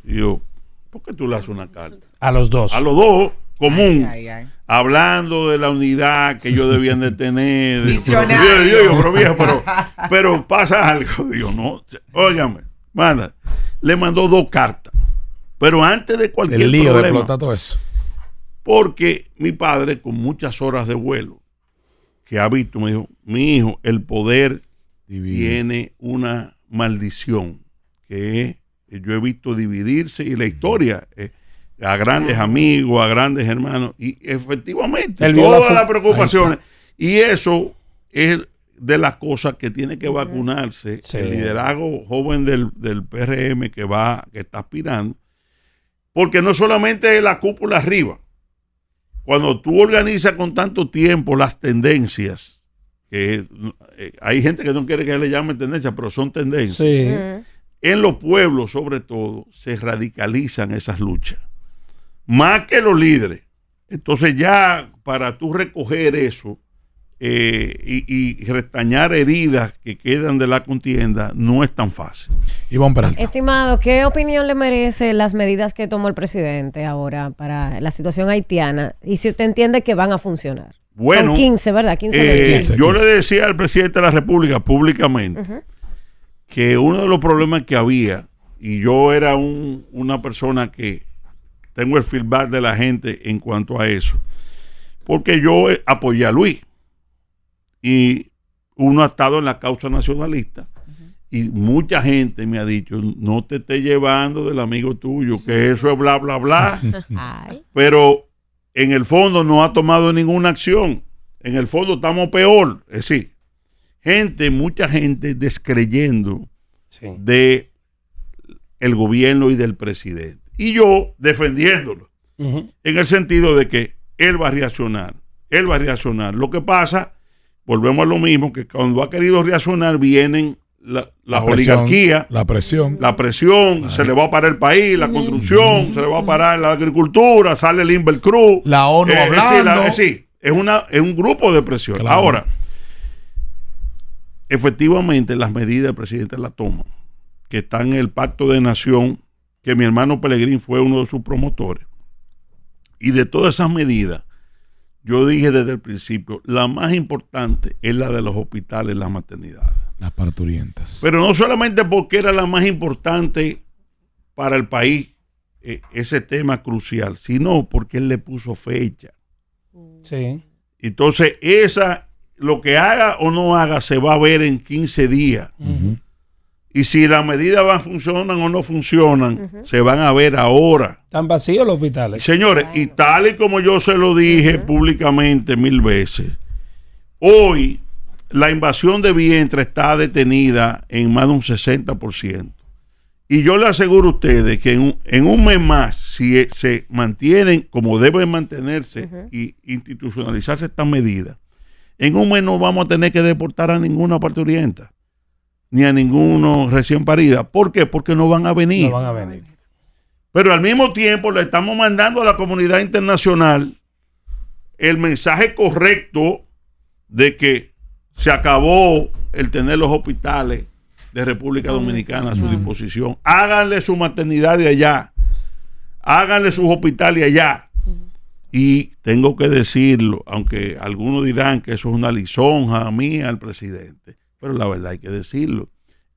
Y yo, ¿por qué tú le haces una carta? A los dos. A los dos, común, Ay, ay, ay. hablando de la unidad que ellos debían de tener. Visionario. Pero viejo, pero pasa algo. Digo, no, óigame, manda. Le mandó 2 cartas. Pero antes de cualquier El lío de problema, explotar todo eso. porque mi padre, con muchas horas de vuelo que ha visto, me dijo, mi hijo, el poder tiene una maldición que yo he visto dividirse y la historia, a grandes amigos, a grandes hermanos, y efectivamente, Él vio todas la las preocupaciones, y eso es de las cosas que tiene que vacunarse el liderazgo joven del PRM que está aspirando, porque no solamente es la cúpula arriba. Cuando tú organizas con tanto tiempo las tendencias, que hay gente que no quiere que le llamen tendencias, pero son tendencias. Sí. En los pueblos, sobre todo, se radicalizan esas luchas. Más que los líderes. Entonces ya para tú recoger eso y restañar heridas que quedan de la contienda, no es tan fácil. Ivonne Peralta. Estimado, ¿qué opinión le merece las medidas que tomó el presidente ahora para la situación haitiana? Y si usted entiende que van a funcionar. Bueno, son 15, ¿verdad? 15 medidas. yo le decía al presidente de la República públicamente que uno de los problemas que había, y yo era una persona que tengo el feedback de la gente en cuanto a eso, porque yo apoyé a Luis y uno ha estado en la causa nacionalista y mucha gente me ha dicho, no te estés llevando del amigo tuyo, que eso es bla, bla, bla. Ay. Pero en el fondo no ha tomado ninguna acción. En el fondo estamos peor. Es decir, mucha gente descreyendo de el gobierno y del presidente. Y yo defendiéndolo. En el sentido de que él va a reaccionar. Él va a reaccionar. Lo que pasa, volvemos a lo mismo, que cuando ha querido reaccionar vienen las oligarquías, la presión, se le va a parar el país, la construcción, se le va a parar la agricultura, sale el Invercruz, la ONU hablando. Es un grupo de presión. Claro. Ahora, efectivamente, las medidas el presidente las toma, que están en el Pacto de Nación, que mi hermano Pelegrín fue uno de sus promotores. Y de todas esas medidas, yo dije desde el principio, la más importante es la de los hospitales, las maternidades. Las parturientas. Pero no solamente porque era la más importante para el país, ese tema crucial, sino porque él le puso fecha. Sí. Entonces, lo que haga o no haga se va a ver en 15 días. Y si las medidas funcionan o no funcionan, se van a ver ahora. Están vacíos los hospitales. Señores, y tal y como yo se lo dije públicamente 1000 veces, hoy la invasión de vientre está detenida en más de un 60%. Y yo le aseguro a ustedes que en un mes más, si se mantienen como deben mantenerse y institucionalizarse estas medidas, en un mes no vamos a tener que deportar a ninguna parturienta, ni a ninguno recién parida. ¿Por qué? Porque no van a venir. No van a venir. Pero al mismo tiempo le estamos mandando a la comunidad internacional el mensaje correcto de que se acabó el tener los hospitales de República Dominicana a su disposición. Háganle su maternidad de allá. Háganle sus hospitales allá. Y tengo que decirlo, aunque algunos dirán que eso es una lisonja mía al presidente, pero la verdad hay que decirlo.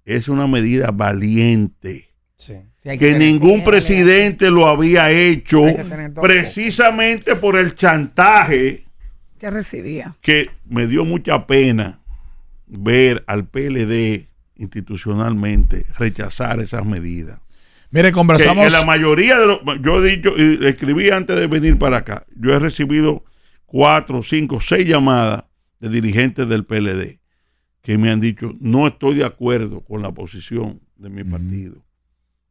Es una medida valiente. Sí. Que ningún presidente lo había hecho precisamente por el chantaje que recibía. Que me dio mucha pena ver al PLD institucionalmente rechazar esas medidas. Mire, conversamos. Que la mayoría de yo he dicho y escribí antes de venir para acá, yo he recibido 4, 5, 6 llamadas de dirigentes del PLD que me han dicho, no estoy de acuerdo con la posición de mi partido.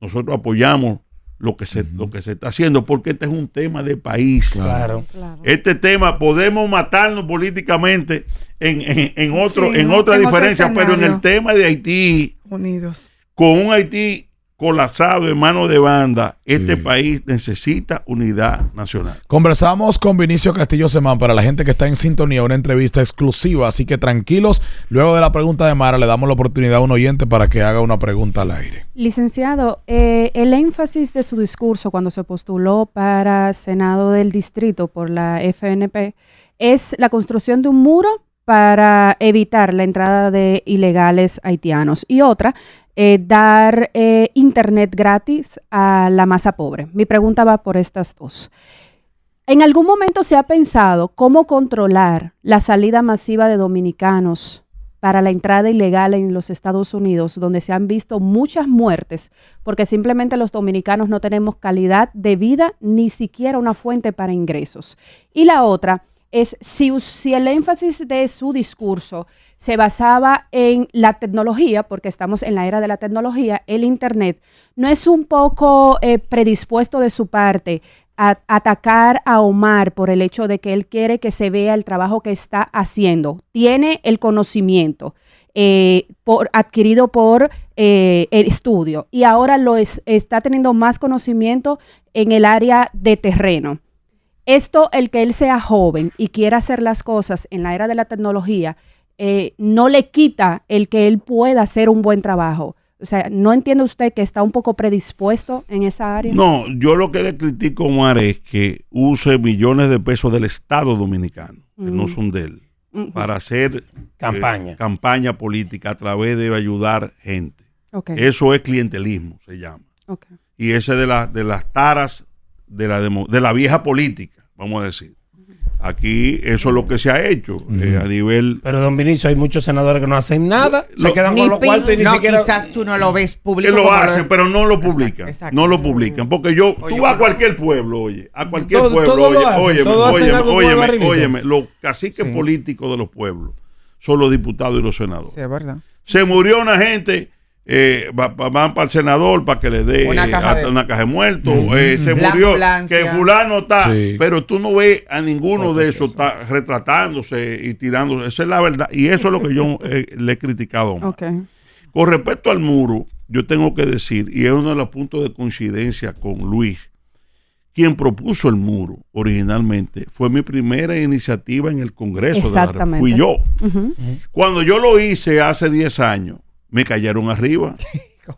nosotros apoyamos lo que se está haciendo, porque este es un tema de país. Claro. Este tema podemos matarnos políticamente en otra en diferencia, otro pero en escenario. el tema de Haití, Unidos. con un Haití colapsado en manos de banda, este Sí. país necesita unidad nacional. Conversamos con Vinicio Castillo Semán, para la gente que está en sintonía, una entrevista exclusiva, así que tranquilos. Luego de la pregunta de Mara, le damos la oportunidad a un oyente para que haga una pregunta al aire. Licenciado, el énfasis de su discurso cuando se postuló para Senado del Distrito por la FNP es la construcción de un muro para evitar la entrada de ilegales haitianos y otra, dar internet gratis a la masa pobre. Mi pregunta va por estas dos. ¿En algún momento se ha pensado cómo controlar la salida masiva de dominicanos para la entrada ilegal en los Estados Unidos, donde se han visto muchas muertes porque simplemente los dominicanos no tenemos calidad de vida, ni siquiera una fuente para ingresos? Y la otra es si el énfasis de su discurso se basaba en la tecnología, porque estamos en la era de la tecnología, el Internet, ¿no es un poco predispuesto de su parte a atacar a Omar por el hecho de que él quiere que se vea el trabajo que está haciendo? Tiene el conocimiento adquirido por el estudio y ahora está teniendo más conocimiento en el área de terreno. Esto, el que él sea joven y quiera hacer las cosas en la era de la tecnología, no le quita el que él pueda hacer un buen trabajo. O sea, ¿no entiende usted que está un poco predispuesto en esa área? No, yo lo que le critico a Omar es que use millones de pesos del Estado Dominicano, que no son de él, para hacer campaña política a través de ayudar gente. Okay. Eso es clientelismo, se llama. Okay. Y ese de las taras de la vieja política, vamos a decir. Aquí eso es lo que se ha hecho a nivel... Pero, don Vinicio, hay muchos senadores que no hacen nada, se quedan con los cuartos y ni no, siquiera... quizás tú no lo ves público. Lo hacen, pero no lo publican. Exacto. No lo publican. Porque tú vas a cualquier pueblo, a cualquier Todo pueblo, lo hacen, óyeme, los caciques políticos de los pueblos son los diputados y los senadores. Sí, es verdad. Se murió una gente, van para el senador para que le dé una caja de muertos. Se murió, que fulano está, pero tú no ves a ninguno de esos está retratándose y tirándose. Esa es la verdad. Y eso es lo que yo le he criticado. Okay. Con respecto al muro, yo tengo que decir, y es uno de los puntos de coincidencia con Luis, quien propuso el muro originalmente fue mi primera iniciativa en el Congreso de la República. Fui yo. Cuando yo lo hice hace 10 años, me cayeron arriba.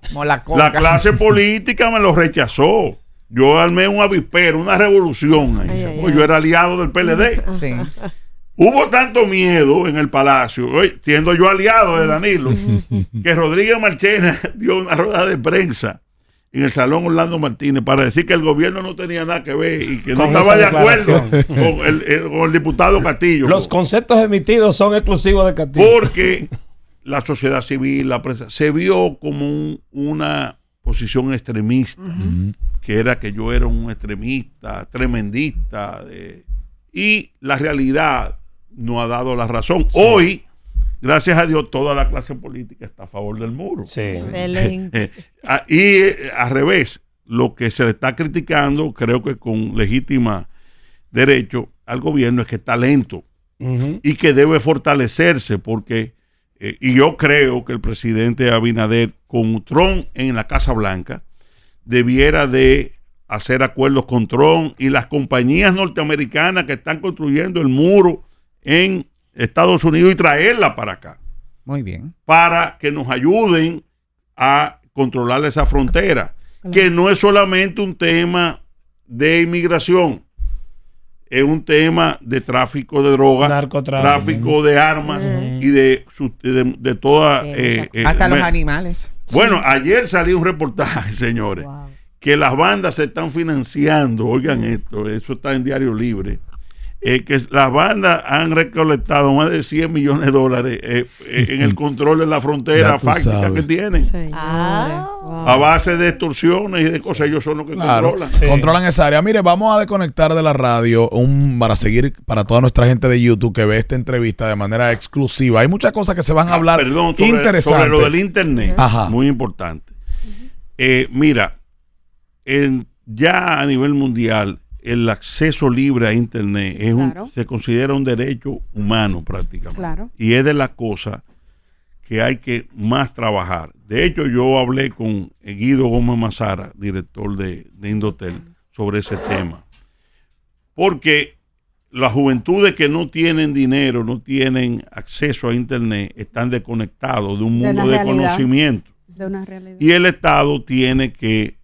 Como la clase política me lo rechazó. Yo armé un avispero, una revolución ahí. Yo era aliado del PLD. Sí. Hubo tanto miedo en el Palacio, siendo yo aliado de Danilo, que Rodríguez Marchena dio una rueda de prensa en el Salón Orlando Martínez para decir que el gobierno no tenía nada que ver y que no estaba de acuerdo con el diputado Castillo. Los conceptos emitidos son exclusivos de Castillo. Porque la sociedad civil, la prensa, se vio como una posición extremista, que era que yo era un extremista, tremendista, y la realidad no ha dado la razón. Sí. Hoy, gracias a Dios, toda la clase política está a favor del muro. Sí. Excelente. Y al revés, lo que se le está criticando, creo que con legítima derecho, al gobierno es que está lento y que debe fortalecerse porque... y yo creo que el presidente Abinader con Trump en la Casa Blanca debiera de hacer acuerdos con Trump y las compañías norteamericanas que están construyendo el muro en Estados Unidos y traerla para acá. Muy bien. Para que nos ayuden a controlar esa frontera, que no es solamente un tema de inmigración, es un tema de tráfico de drogas, tráfico de armas y de toda... hasta los animales. Bueno, ayer salió un reportaje, señores, que las bandas se están financiando, oigan esto, eso está en Diario Libre, que las bandas han recolectado más de $100 millones en el control de la frontera fáctica que tienen. Sí. A base de extorsiones y de cosas, ellos son los que controlan. Sí. Controlan esa área. Mire, vamos a desconectar de la radio para seguir para toda nuestra gente de YouTube que ve esta entrevista de manera exclusiva. Hay muchas cosas que se van a hablar interesantes. Sobre lo del internet, muy importante. Mira, ya a nivel mundial, el acceso libre a Internet se considera un derecho humano prácticamente. Claro. Y es de las cosas que hay que más trabajar. De hecho, yo hablé con Guido Gómez Mazara, director de Indotel, sobre ese tema. Porque las juventudes que no tienen dinero, no tienen acceso a Internet, están desconectados de un mundo de conocimiento. De una realidad. Y el Estado tiene que,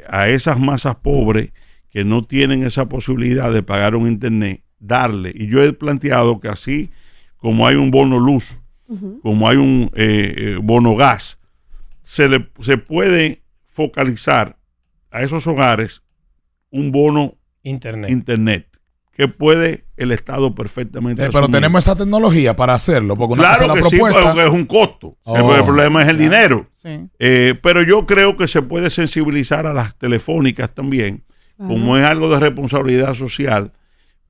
a esas masas pobres que no tienen esa posibilidad de pagar un Internet, darle. Y yo he planteado que así como hay un bono luz, como hay un bono gas, se puede focalizar a esos hogares un bono internet que puede el Estado perfectamente pero asumir. tenemos esa tecnología para hacerlo, porque una claro cosa es la que propuesta. sí, porque es un costo. El problema es el dinero. Sí. Pero yo creo que se puede sensibilizar a las telefónicas también, como es algo de responsabilidad social,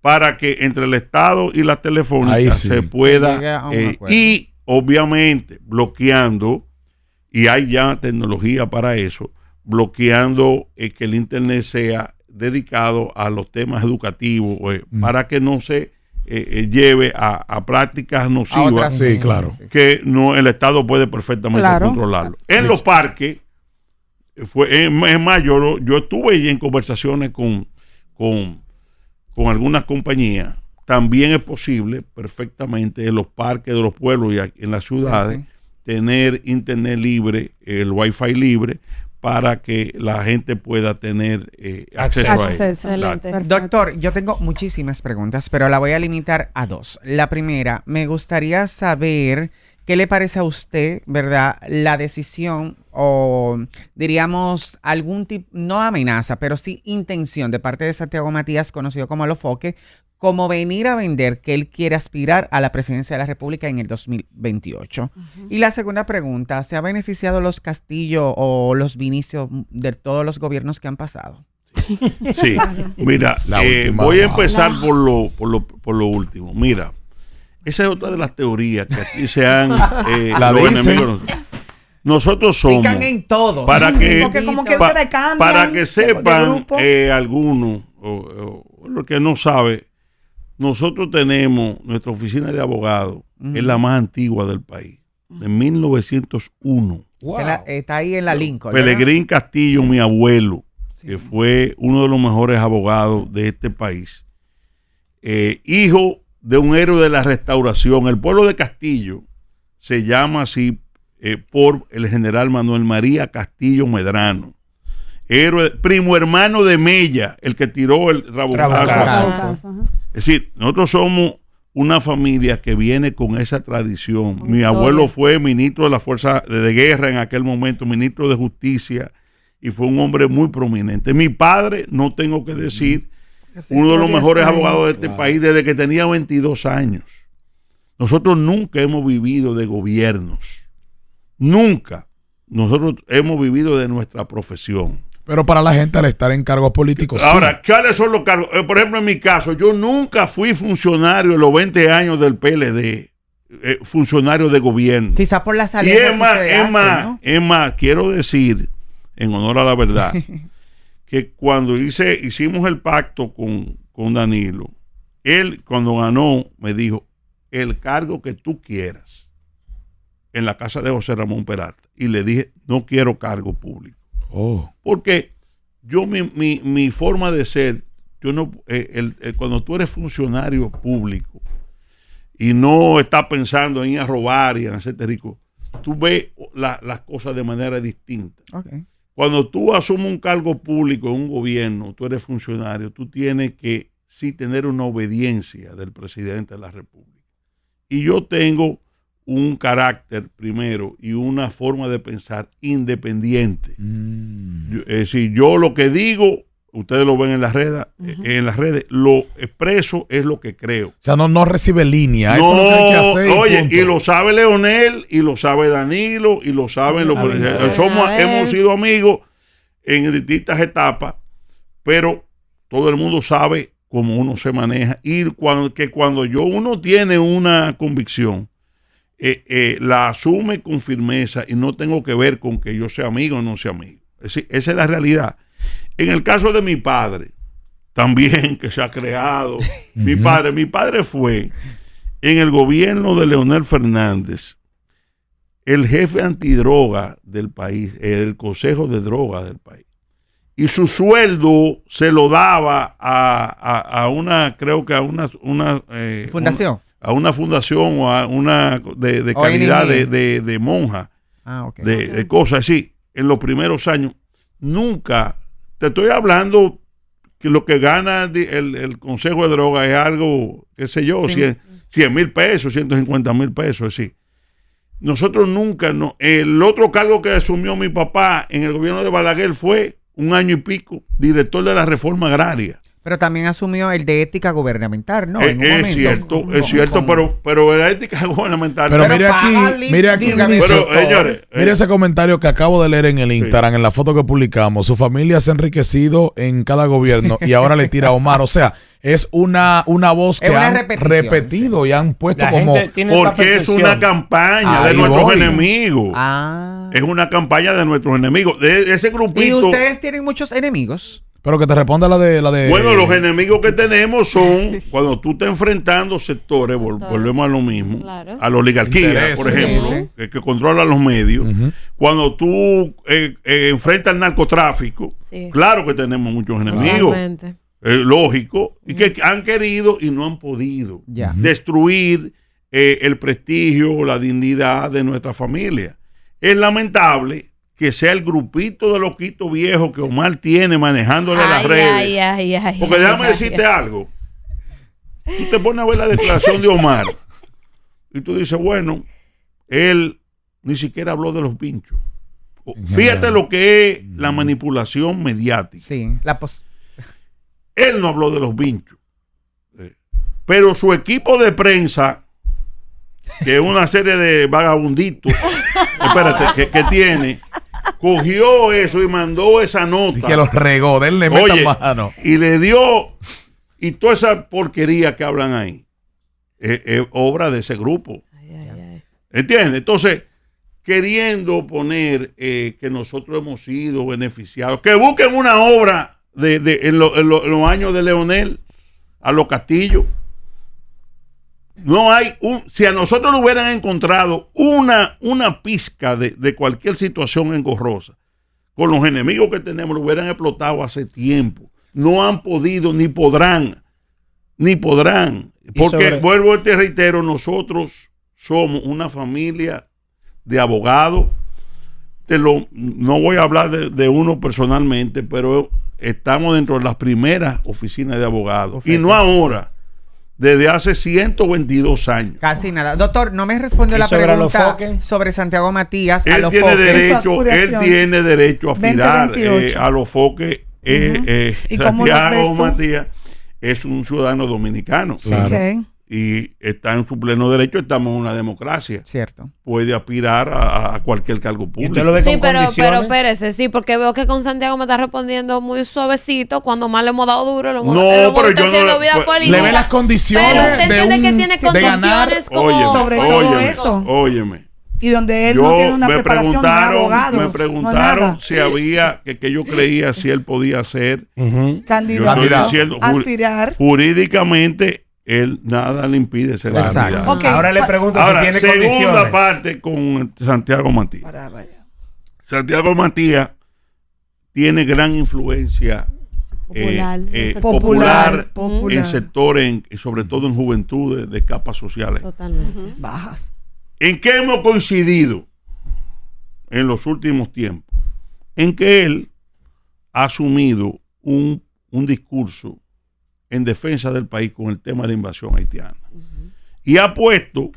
para que entre el Estado y las telefónicas se pueda, y obviamente bloqueando, y hay ya tecnología para eso, bloqueando que el Internet sea dedicado a los temas educativos, para que no se lleve a prácticas nocivas que no el Estado puede perfectamente controlarlo. En los parques, es más, yo estuve en conversaciones con algunas compañías. También es posible perfectamente en los parques de los pueblos y en las ciudades tener Internet libre, el Wi-Fi libre, para que la gente pueda tener acceso a él. Excelente. Doctor, yo tengo muchísimas preguntas, pero la voy a limitar a 2. La primera, me gustaría saber qué le parece a usted, ¿verdad? La decisión o diríamos algún tipo, no amenaza, pero sí intención de parte de Santiago Matías, conocido como Alofoque, como venir a vender que él quiere aspirar a la presidencia de la República en el 2028. Y la segunda pregunta, ¿se ha beneficiado los Castillo o los Vinicius de todos los gobiernos que han pasado? Sí, mira, voy a empezar por lo último. Mira, esa es otra de las teorías que aquí se han los enemigos. Nosotros somos pican en todo. Para que para que de sepan algunos o lo que no sabe, nosotros tenemos nuestra oficina de abogados, es la más antigua del país, de 1901. Wow. Está ahí en la Lincoln. Pelegrín Castillo, mi abuelo, que fue uno de los mejores abogados de este país, hijo de un héroe de la restauración. El pueblo de Castillo se llama así por el general Manuel María Castillo Medrano, héroe, primo hermano de Mella, el que tiró el trabucazo. Es decir, nosotros somos una familia que viene con esa tradición. Mi abuelo fue ministro de la Fuerza de Guerra en aquel momento, ministro de Justicia, y fue un hombre muy prominente. Mi padre, no tengo que decir, uno de los mejores abogados de este país desde que tenía 22 años. Nosotros nunca hemos vivido de gobiernos. Nunca. Nosotros hemos vivido de nuestra profesión. Pero para la gente al estar en cargos políticos. Ahora, ¿cuáles son los cargos? Por ejemplo, en mi caso, yo nunca fui funcionario en los 20 años del PLD, funcionario de gobierno. Quizás por las alianzas es más, quiero decir, en honor a la verdad, que cuando hicimos el pacto con Danilo, él cuando ganó me dijo, el cargo que tú quieras en la casa de José Ramón Peralta. Y le dije, no quiero cargo público. Porque yo mi forma de ser, yo no cuando tú eres funcionario público y no estás pensando en ir a robar y en hacerte rico, tú ves las cosas de manera distinta. Cuando tú asumes un cargo público en un gobierno, tú eres funcionario, tú tienes que sí tener una obediencia del presidente de la República. Y yo tengo un carácter primero y una forma de pensar independiente. Es decir, yo lo que digo, ustedes lo ven en las redes, lo expreso es lo que creo. O sea, no recibe línea. No, es lo que hay que hacer, oye, y lo sabe Leonel, y lo sabe Danilo, y lo saben los hemos sido amigos en distintas etapas, pero todo el mundo sabe cómo uno se maneja, y cuando uno tiene una convicción, la asume con firmeza y no tengo que ver con que yo sea amigo o no sea amigo. Sí, esa es la realidad. En el caso de mi padre, también que se ha creado, mi padre fue en el gobierno de Leonel Fernández el jefe antidroga del país, el consejo de drogas del país. Y su sueldo se lo daba a una, creo que a una fundación. A una fundación o a una de calidad de monja, de cosas así. En los primeros años, nunca, te estoy hablando que lo que gana el consejo de drogas es algo, qué sé yo, 100,000 pesos, 150,000 pesos, así. Nosotros nunca, el otro cargo que asumió mi papá en el gobierno de Balaguer fue 1 año y pico, director de la reforma agraria. Pero también asumió el de ética gubernamental, ¿no? En un Es momento. cierto, pero la ética gubernamental. Pero mire aquí, mire ese comentario que acabo de leer en el Instagram, en la foto que publicamos. Su familia se ha enriquecido en cada gobierno y ahora le tira a Omar. O sea, es una voz que han repetido y han puesto como... Porque es una campaña de nuestros enemigos. Es una campaña de nuestros enemigos. De ese grupito. ¿Y ustedes tienen muchos enemigos? Pero que te responda la de... Bueno, los enemigos que tenemos son cuando tú estás enfrentando sectores, volvemos a lo mismo, a la oligarquía, por ejemplo, que controla los medios. Cuando tú enfrentas el narcotráfico, claro que tenemos muchos enemigos, lógico, y que han querido y no han podido destruir el prestigio, la dignidad de nuestra familia. Es lamentable que sea el grupito de loquitos viejos que Omar tiene manejándole las redes. Porque déjame decirte algo. Tú te pones a ver la declaración de Omar y tú dices, bueno, él ni siquiera habló de los pinchos. Fíjate lo que es la manipulación mediática. Sí, él no habló de los pinchos. Pero su equipo de prensa, que es una serie de vagabunditos, espérate, que tiene, cogió eso y mandó esa nota. Y que los regó, denle meta mano. Y le dio, y toda esa porquería que hablan ahí, es obra de ese grupo. ¿Entiendes? Entonces, queriendo poner que nosotros hemos sido beneficiados, que busquen una obra en los años de Leonel, a los Castillos. No hay si a nosotros lo hubieran encontrado una pizca de cualquier situación engorrosa, con los enemigos que tenemos, lo hubieran explotado hace tiempo. No han podido, ni podrán. Porque, vuelvo y te reitero, nosotros somos una familia de abogados. No voy a hablar de uno personalmente, pero estamos dentro de las primeras oficinas de abogados. Y no ahora. Desde hace 122 años. Casi nada. Doctor, no me respondió la pregunta sobre Santiago Matías. Él tiene derecho a aspirar a los foques. Santiago Matías es un ciudadano dominicano. Claro. Y está en su pleno derecho. Estamos en una democracia. Cierto. Puede aspirar a cualquier cargo público. Sí, pero espérese, porque veo que con Santiago me está respondiendo muy suavecito cuando más le hemos dado duro. Pero yo no le ve las condiciones. Pero usted entiende que tiene condiciones como... sobre todo eso. Óyeme. Y donde él no tiene una preparación de abogado. Me preguntaron si había, que yo creía si él podía ser candidato, aspirar. Jurídicamente, él nada le impide ser candidato. Okay. Ahora le pregunto si tiene condiciones. Segunda parte con Santiago Matías. Santiago Matías tiene gran influencia popular en sectores, sobre todo en juventudes de capas sociales bajas. ¿En qué hemos coincidido en los últimos tiempos? En que él ha asumido un discurso en defensa del país con el tema de la invasión haitiana. Y ha puesto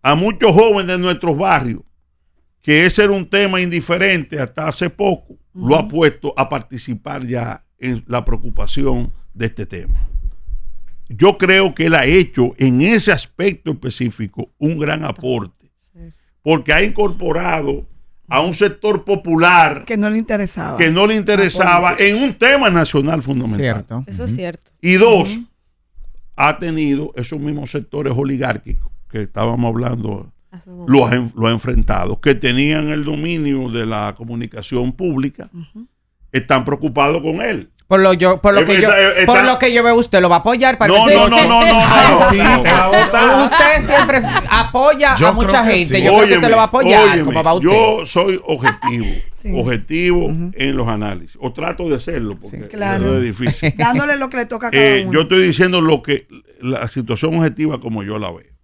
a muchos jóvenes de nuestros barrios, que ese era un tema indiferente hasta hace poco, lo ha puesto a participar ya en la preocupación de este tema. Yo creo que él ha hecho en ese aspecto específico un gran aporte, porque ha incorporado a un sector popular que no le interesaba en un tema nacional fundamental. Cierto. Eso es cierto. Y dos, ha tenido esos mismos sectores oligárquicos que estábamos hablando lo ha enfrentado, que tenían el dominio de la comunicación pública, están preocupados con él. Por lo que yo veo, usted lo va a apoyar. Para no. Usted siempre apoya a mucha gente. Sí. Yo creo que usted lo va a apoyar. ¿Cómo va usted? Yo soy objetivo en los análisis. O trato de serlo, porque es difícil. Dándole lo que le toca a cada uno. Yo estoy diciendo la situación objetiva como yo la veo.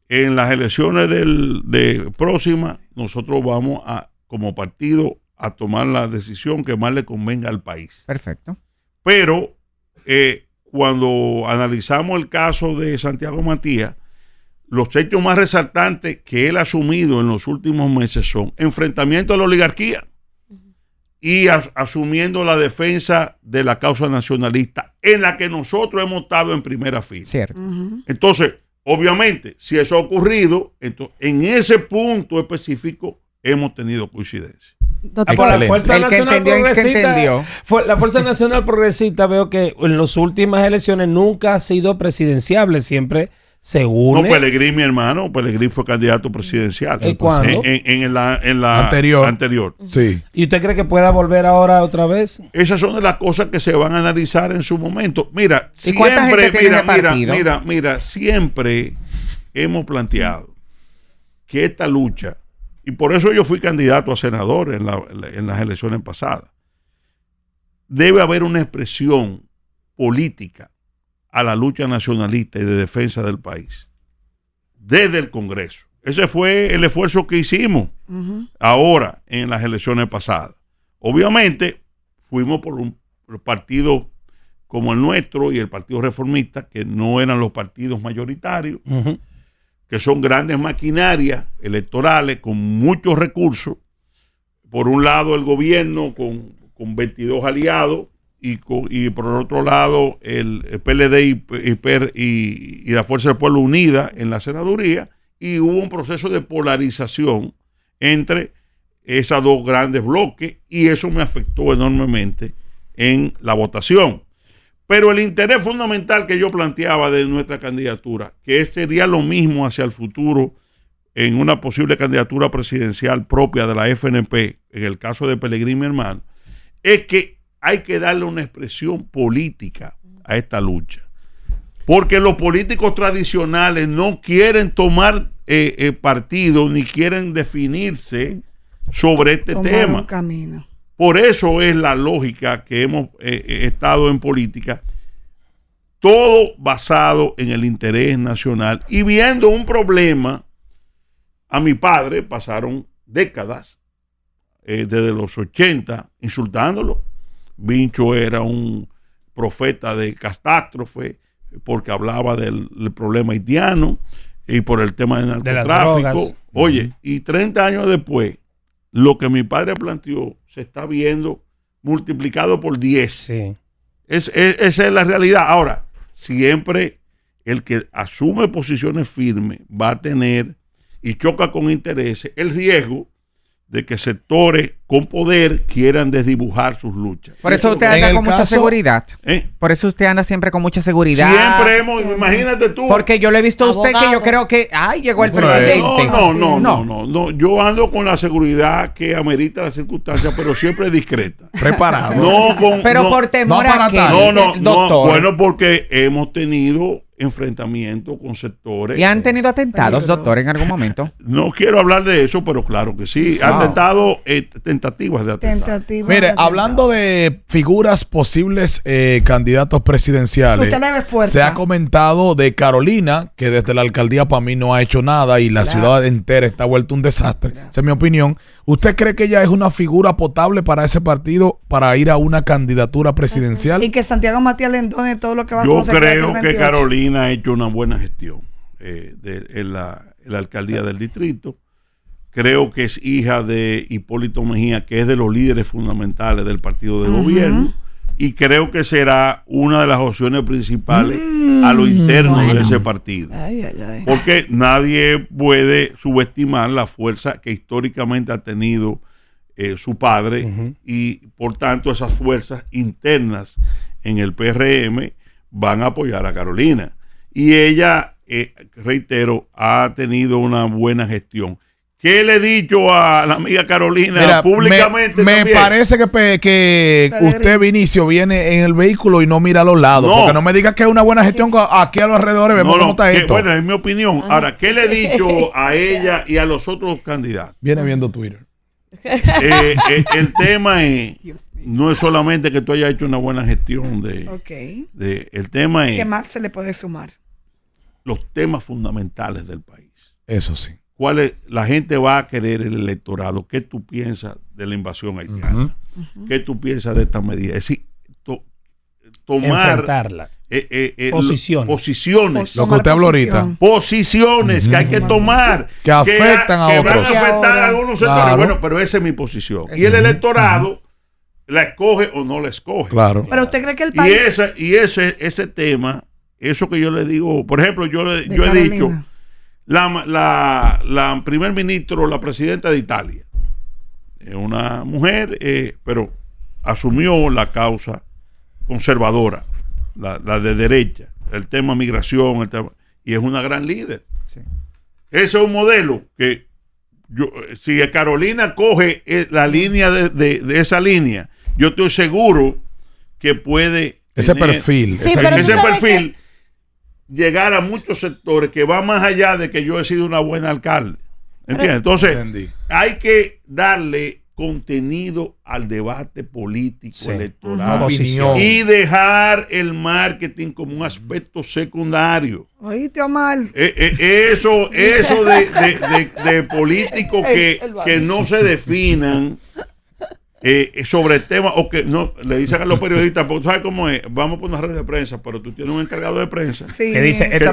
En las elecciones de próximas, nosotros vamos como partido a tomar la decisión que más le convenga al país. Perfecto. Pero cuando analizamos el caso de Santiago Matías, los hechos más resaltantes que él ha asumido en los últimos meses son enfrentamiento a la oligarquía y asumiendo la defensa de la causa nacionalista, en la que nosotros hemos estado en primera fila. Cierto. Entonces, obviamente, si eso ha ocurrido, entonces, en ese punto específico hemos tenido coincidencia. La Fuerza Nacional Progresista, la Fuerza Nacional Progresista, veo que en las últimas elecciones nunca ha sido presidenciable, siempre se une. No, Pellegrini, mi hermano, Pellegrini fue candidato presidencial. ¿Cuándo? En la anterior. Sí. ¿Y usted cree que pueda volver ahora otra vez? Esas son de las cosas que se van a analizar en su momento. Mira, siempre hemos planteado que esta lucha, y por eso yo fui candidato a senador en las elecciones pasadas, debe haber una expresión política a la lucha nacionalista y de defensa del país desde el Congreso. Ese fue el esfuerzo que hicimos ahora en las elecciones pasadas. Obviamente fuimos por un partido como el nuestro y el Partido Reformista, que no eran los partidos mayoritarios, que son grandes maquinarias electorales con muchos recursos. Por un lado el gobierno con 22 aliados y por otro lado el PLD y la Fuerza del Pueblo Unida en la senaduría, y hubo un proceso de polarización entre esos dos grandes bloques, y eso me afectó enormemente en la votación. Pero el interés fundamental que yo planteaba de nuestra candidatura, que sería lo mismo hacia el futuro en una posible candidatura presidencial propia de la FNP, en el caso de Pellegrini, mi hermano, es que hay que darle una expresión política a esta lucha. Porque los políticos tradicionales no quieren tomar partido ni quieren definirse sobre este tema. Un camino. Por eso es la lógica que hemos estado en política, todo basado en el interés nacional y viendo un problema. A mi padre pasaron décadas, desde los 80, insultándolo. Vincho era un profeta de catástrofe porque hablaba del problema haitiano y por el tema del narcotráfico. Oye, y 30 años después, lo que mi padre planteó se está viendo multiplicado por 10. Sí. Esa es la realidad. Ahora, siempre el que asume posiciones firmes va a tener y choca con intereses el riesgo de que sectores con poder quieran desdibujar sus luchas. Por eso usted anda con mucha seguridad. Por eso usted anda siempre con mucha seguridad. Siempre imagínate tú. Porque yo le he visto a usted que yo creo que, llegó el presidente. No. Yo ando con la seguridad que amerita las circunstancias, pero siempre discreta. Preparado. Por temor a que doctor. Bueno, porque hemos tenido enfrentamientos con sectores. ¿Y han tenido atentados, doctor, en algún momento? No quiero hablar de eso, pero claro que sí. Atentados, tentativas de atentado. Mire, hablando de figuras posibles candidatos presidenciales, se ha comentado de Carolina, que desde la alcaldía para mí no ha hecho nada y la ciudad entera está vuelta un desastre. Esa es mi opinión. ¿Usted cree que ella es una figura potable para ese partido para ir a una candidatura presidencial? Y que Santiago Matías le endone todo lo que va a Yo creo que Carolina ha hecho una buena gestión en la alcaldía del distrito. Creo que es hija de Hipólito Mejía, que es de los líderes fundamentales del partido de gobierno. Y creo que será una de las opciones principales a lo interno de ese partido. Porque nadie puede subestimar la fuerza que históricamente ha tenido su padre y por tanto esas fuerzas internas en el PRM van a apoyar a Carolina. Y ella reitero, ha tenido una buena gestión. ¿Qué le he dicho a la amiga Carolina públicamente? Me parece que usted, Vinicio, viene en el vehículo y no mira a los lados. Porque no me diga que es una buena gestión aquí a los alrededores. Vemos cómo está esto. Bueno, es mi opinión. Ahora, ¿qué le he dicho a ella y a los otros candidatos? Viene viendo Twitter. El tema no es solamente que tú hayas hecho una buena gestión el tema es... ¿Qué más se le puede sumar? Los temas fundamentales del país. Eso sí. La gente va a querer el electorado. ¿Qué tú piensas de la invasión haitiana? ¿Qué tú piensas de esta medida? Es decir, tomar enfrentarla. Posiciones. Lo que usted habló ahorita. Posiciones que hay que tomar. Que afectan a otros. Que van a afectar a algunos sectores. Claro. Bueno, pero esa es mi posición. Y el electorado la escoge o no la escoge. Claro. Pero usted cree que el país... Y ese tema, eso que yo le digo, por ejemplo, yo he dicho... La primer ministro, la presidenta de Italia, una mujer, pero asumió la causa conservadora, la de derecha, el tema migración, y es una gran líder. Sí. Ese es un modelo que si Carolina coge la línea de esa línea, yo estoy seguro que puede ese perfil, llegar a muchos sectores que va más allá de que yo he sido una buena alcalde. ¿Entiendes? Entonces, hay que darle contenido al debate político electoral y dejar el marketing como un aspecto secundario. Oíste, Omar. Eso de políticos que no se definan sobre temas o que no le dicen a los periodistas, porque tú sabes cómo es, vamos por una red de prensa, pero tú tienes un encargado de prensa que dice, esta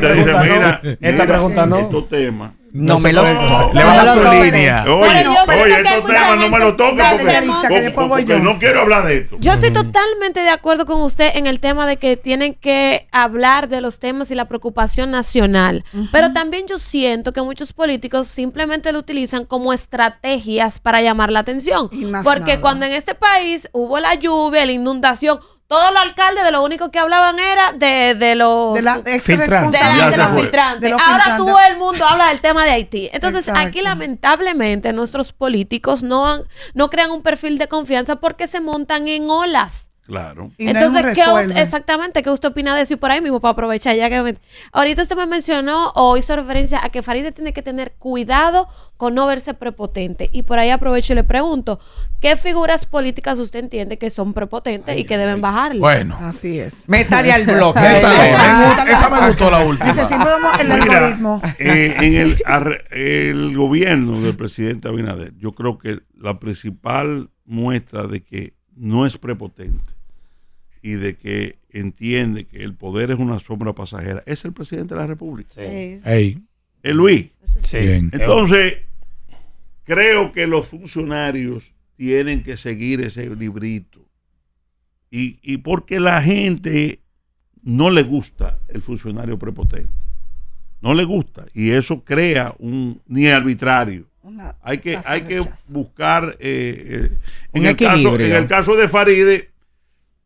pregunta no, estos temas no me lo le van a su línea. Oye, estos temas no me lo toques porque no quiero hablar de esto. Yo estoy totalmente de acuerdo con usted en el tema de que tienen que hablar de los temas y la preocupación nacional, pero también yo siento que muchos políticos simplemente lo utilizan como estrategias para llamar la atención, porque cuando en este país hubo la lluvia, la inundación, todos los alcaldes de lo único que hablaban era de los filtrantes. Ahora todo el mundo habla del tema de Haití. Entonces, aquí lamentablemente nuestros políticos no crean un perfil de confianza porque se montan en olas. Claro. Entonces, ¿qué usted opina de eso? Y por ahí mismo, para aprovechar, ya que ahorita usted me mencionó o hizo referencia a que Faride tiene que tener cuidado con no verse prepotente. Y por ahí aprovecho y le pregunto, ¿qué figuras políticas usted entiende que son prepotentes y que deben bajarle? Bueno. Así es. Métale al bloque. Esa me gustó la última. El algoritmo. En el gobierno del presidente Abinader, yo creo que la principal muestra de que no es prepotente y de que entiende que el poder es una sombra pasajera es el presidente de la República. Sí. El Luis. Sí. Entonces, creo que los funcionarios tienen que seguir ese librito. Y porque la gente no le gusta el funcionario prepotente. No le gusta. Y eso crea ni arbitrario. Hay que buscar en el caso de Faride,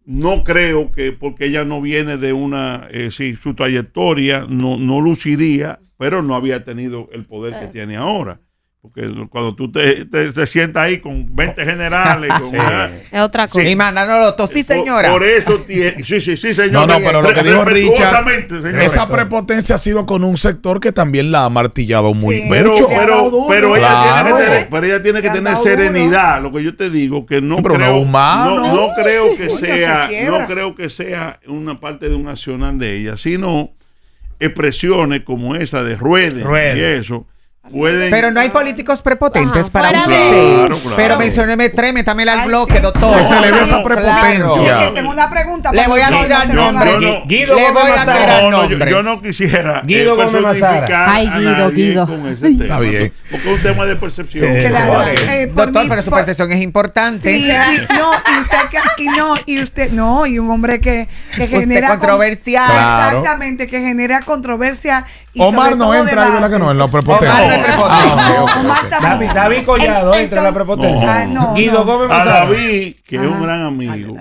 no creo que porque ella no viene de una su trayectoria no luciría, pero no había tenido el poder que tiene ahora. Porque cuando tú te sientas ahí con 20 generales es otra cosa. Y mandándolo todo, sí señora. Por eso sí señora. No, pero lo que dijo Richard, esa prepotencia ha sido con un sector que también la ha martillado mucho. Pero ella tiene que tener serenidad. Lo que yo te digo, que no creo que sea una parte de un accionar de ella, sino expresiones como esa de Rueda y eso. Pero no hay políticos prepotentes para usted. Claro. Pero mencióneme tres, métamela al bloque, doctor. Que se le ve esa prepotencia. Sí, tengo una pregunta. Le voy a tirar nombre. Guido Gómez Mazara. Yo no quisiera Guido Gómez Mazara. Ay, Guido. Con ese tema. Está bien. Porque es un tema de percepción. Claro. Doctor, pero su percepción es importante. Sí, y un hombre que genera controversia. Exactamente, que genera controversia. Y Omar sobre no todo entra ahí, ¿verdad que no? En la prepotencia. de prepotencia. David Collado entra en la prepotencia. Guido Gómez a David, que es un gran amigo,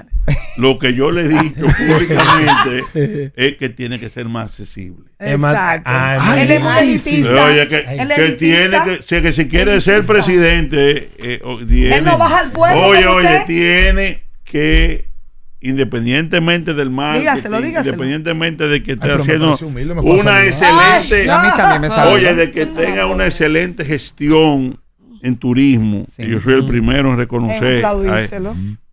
lo que yo le he dicho públicamente es que tiene que ser más accesible. Exacto. Él es muy elitista. Oye, que si quiere ser presidente, él no baja al pueblo. Oye, tiene que, independientemente del marketing, independientemente de que esté haciendo una excelente, de que tenga una excelente gestión en turismo, y yo soy el primero en reconocer,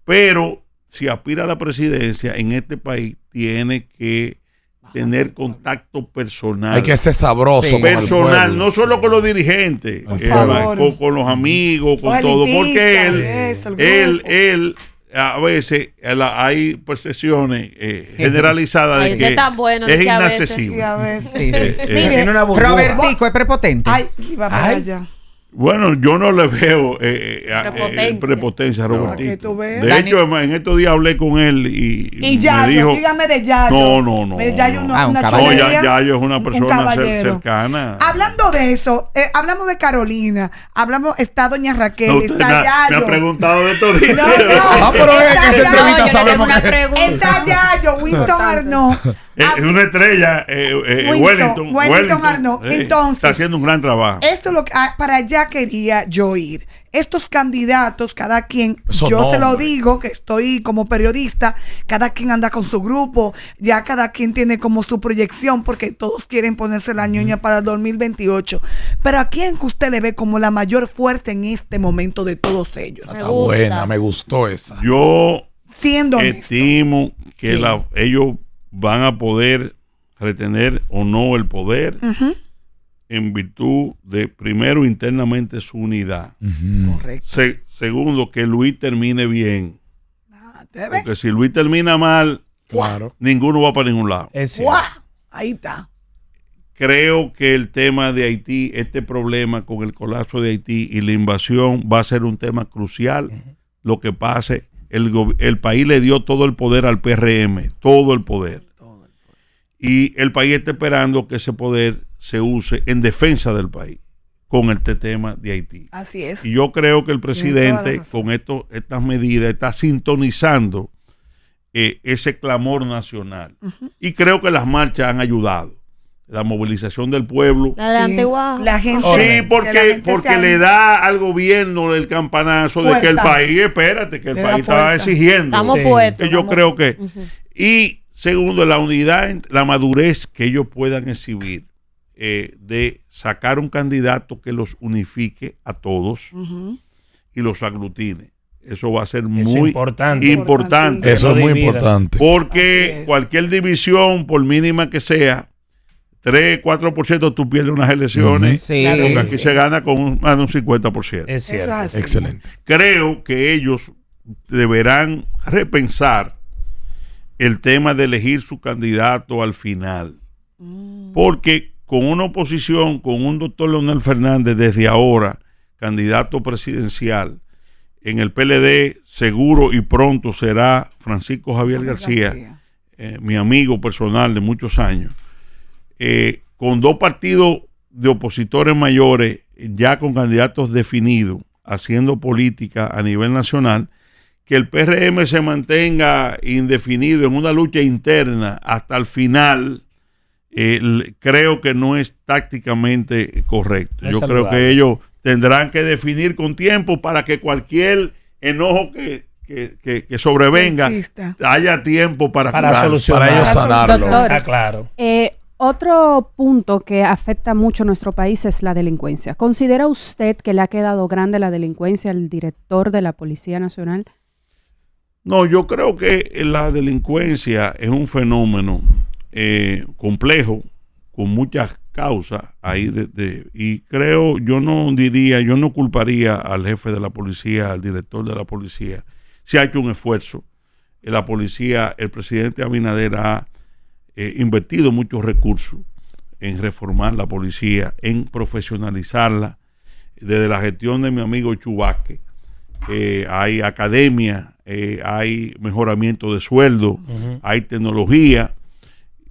pero si aspira a la presidencia en este país, tiene que tener contacto personal. Hay que ser sabroso. Personal, no solo con los dirigentes, con los amigos, con todo, porque él a veces hay percepciones generalizadas de que es inaccesible. Mire, Robertico es prepotente. Ay, iba para allá. Bueno, yo no le veo prepotencia a Robertico. De hecho, en estos días hablé con él y Yayo, me dijo, dígame de Yayo. No. Yayo es una persona cercana. Hablando de eso, hablamos de Carolina, está doña Raquel, está Yayo. Me ha preguntado de todo. Pero es que esa entrevista sabemos que... Está Yayo, Winston Arnaud. Es una estrella, Wellington Arnaud. Entonces, está haciendo un gran trabajo. Esto es lo que para allá quería yo ir. Estos candidatos, cada quien, se lo digo, que estoy como periodista, cada quien anda con su grupo, ya cada quien tiene como su proyección, porque todos quieren ponerse la ñoña para el 2028. Pero ¿a quién que usted le ve como la mayor fuerza en este momento de todos ellos? Está buena, me gustó esa. Yo estimo que ellos van a poder retener o no el poder en virtud de, primero, internamente su unidad. Correcto. Segundo, que Luis termine bien. Porque si Luis termina mal, ninguno va para ningún lado. Ahí está. Creo que el tema de Haití, este problema con el colapso de Haití y la invasión va a ser un tema crucial. Lo que pase, el país le dio todo el poder al PRM, todo el poder. Y el país está esperando que ese poder se use en defensa del país con este tema de Haití. Así es. Y yo creo que el presidente con estas medidas está sintonizando ese clamor nacional. Y creo que las marchas han ayudado. La movilización del pueblo. La de Antigua. La gente. Sí, porque le da al gobierno el campanazo de que el país, espérate, que el país está exigiendo. Estamos puestos. Yo creo que... Y segundo, la unidad, la madurez que ellos puedan exhibir de sacar un candidato que los unifique a todos y los aglutine. Eso va a ser muy importante. Eso es muy importante. Porque cualquier división, por mínima que sea, 3-4% tú pierdes unas elecciones, porque aquí se gana con más de un 50%. Es cierto. Excelente. Creo que ellos deberán repensar el tema de elegir su candidato al final. Porque con una oposición, con un doctor Leonel Fernández desde ahora, candidato presidencial, en el PLD seguro y pronto será Francisco Javier García, mi amigo personal de muchos años, con dos partidos de opositores mayores, ya con candidatos definidos, haciendo política a nivel nacional, que el PRM se mantenga indefinido en una lucha interna hasta el final, creo que no es tácticamente correcto. Yo creo que ellos tendrán que definir con tiempo para que cualquier enojo que sobrevenga haya tiempo para solucionar, para ellos sanarlo. Doctor, claro. Otro punto que afecta mucho a nuestro país es la delincuencia. ¿Considera usted que le ha quedado grande la delincuencia al director de la Policía Nacional? No, yo creo que la delincuencia es un fenómeno complejo, con muchas causas ahí y creo, yo no culparía al jefe de la policía, al director de la policía. Se ha hecho un esfuerzo. La policía, el presidente Abinader ha invertido muchos recursos en reformar la policía, en profesionalizarla. Desde la gestión de mi amigo Chubasque, hay academia, hay mejoramiento de sueldo, hay tecnología,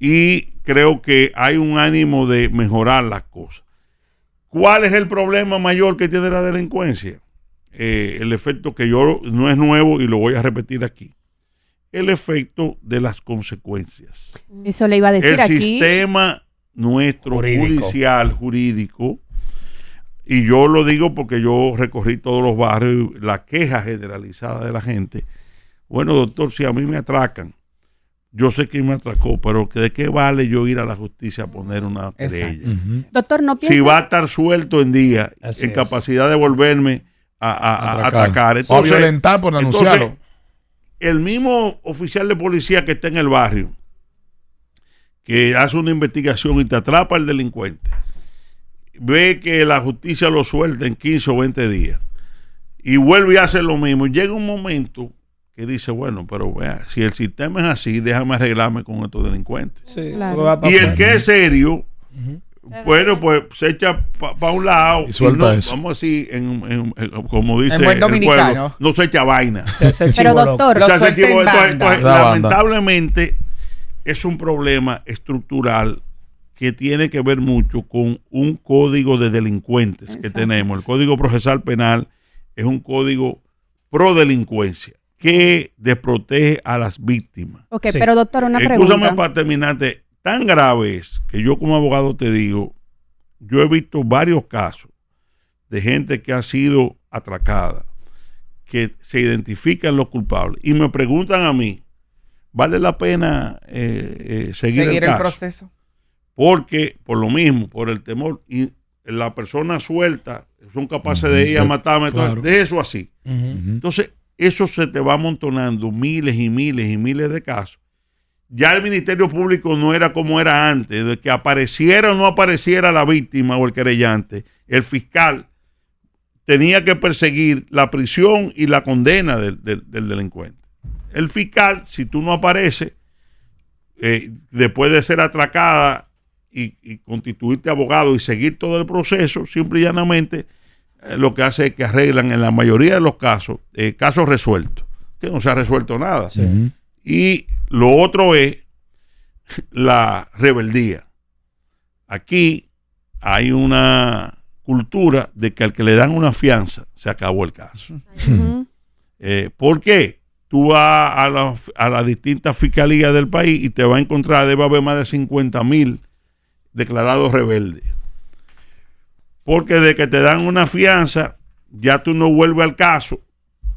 y creo que hay un ánimo de mejorar las cosas. ¿Cuál es el problema mayor que tiene la delincuencia? El efecto que no es nuevo y lo voy a repetir aquí. El efecto de las consecuencias. Eso le iba a decir aquí. El sistema nuestro jurídico, y yo lo digo porque yo recorrí todos los barrios, la queja generalizada de la gente. Bueno, doctor, si a mí me atracan, yo sé quién me atracó, pero ¿de qué vale yo ir a la justicia a poner una querella? Doctor, no piensa. Si va a estar suelto en día, en capacidad de volverme a atracar. Entonces, o violentar por denunciarlo. Entonces, el mismo oficial de policía que está en el barrio, que hace una investigación y te atrapa al delincuente, ve que la justicia lo suelta en 15 o 20 días y vuelve a hacer lo mismo. Y llega un momento que dice, bueno, pero vea, si el sistema es así, déjame arreglarme con estos delincuentes. Sí, claro. Y el que es serio, bueno, pues se echa para un lado y suelta eso. Vamos así, como dice en buen el dominicano, pueblo, no se echa vaina. Pero doctor, lamentablemente es un problema estructural que tiene que ver mucho con un código de delincuentes que tenemos. El Código Procesal Penal es un código pro delincuencia que desprotege a las víctimas. Ok, pero doctor, una pregunta. Escúchame para terminarte. Tan grave es que yo como abogado te digo, yo he visto varios casos de gente que ha sido atracada, que se identifican los culpables y me preguntan a mí, ¿vale la pena seguir el caso? Proceso? Porque, por lo mismo, por el temor, y la persona suelta, son capaces de ir a matarme, claro. De eso así. Entonces, eso se te va amontonando miles y miles y miles de casos. Ya el Ministerio Público no era como era antes, de que apareciera o no apareciera la víctima o el querellante. El fiscal tenía que perseguir la prisión y la condena del delincuente. El fiscal, si tú no apareces, después de ser atracada y constituirte abogado y seguir todo el proceso, simple y llanamente, lo que hace es que arreglan en la mayoría de los casos, casos resueltos, que no se ha resuelto nada. Sí. Y lo otro es la rebeldía. Aquí hay una cultura de que al que le dan una fianza se acabó el caso. ¿Por qué? Tú vas a las distintas fiscalías del país y te vas a encontrar, debe haber más de 50,000 declarados rebeldes. Porque de que te dan una fianza, ya tú no vuelves al caso.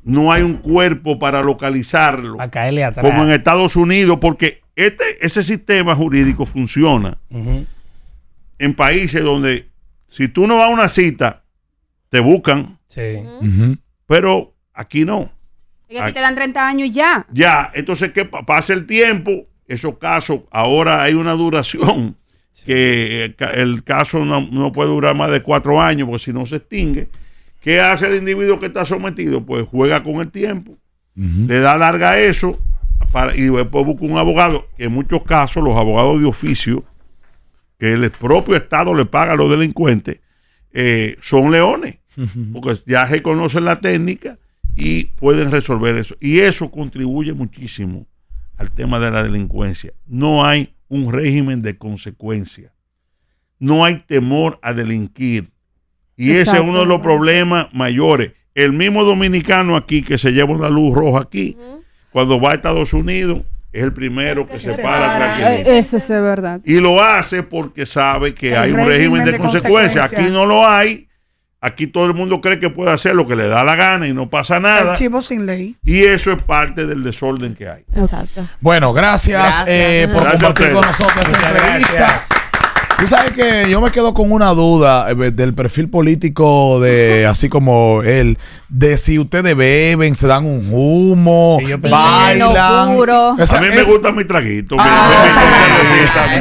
No hay un cuerpo para localizarlo, a caerle atrás, como en Estados Unidos, porque ese sistema jurídico funciona en países donde si tú no vas a una cita, te buscan. Sí. Pero aquí no. Y aquí te dan 30 años y ya. Ya, entonces que pasa el tiempo, esos casos, ahora hay una duración, que el caso no puede durar más de 4 años, porque si no se extingue. ¿Qué hace el individuo que está sometido? Pues juega con el tiempo, le da larga a eso y después busca un abogado. En muchos casos, los abogados de oficio, que el propio Estado le paga a los delincuentes, son leones, porque ya se conocen la técnica y pueden resolver eso. Y eso contribuye muchísimo al tema de la delincuencia. No hay un régimen de consecuencia. No hay temor a delinquir. Y exacto, ese es uno de los problemas mayores. El mismo dominicano aquí que se lleva una luz roja aquí, cuando va a Estados Unidos, es el primero que se para atrás. Eso es verdad. Y lo hace porque sabe que hay un régimen de consecuencias. Aquí no lo hay. Aquí todo el mundo cree que puede hacer lo que le da la gana y no pasa nada. Archivo sin ley. Y eso es parte del desorden que hay. Exacto. Bueno, gracias. Por compartir con nosotros esta entrevista. Tú sabes que yo me quedo con una duda del perfil político de, así como él, de si ustedes beben, se dan un humo, sí, bailan. A mí me gusta mi traguito, mi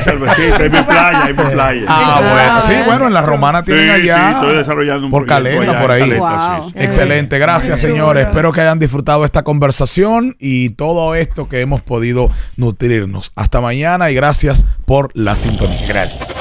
cervecita, y mi playa, bueno, sí, bueno, en la Romana tienen allá. Sí, estoy desarrollando un por Caleta, allá, por ahí. Caleta, sí. Excelente, gracias señores. Espero que hayan disfrutado esta conversación y todo esto que hemos podido nutrirnos. Hasta mañana y gracias por la sintonía. Gracias.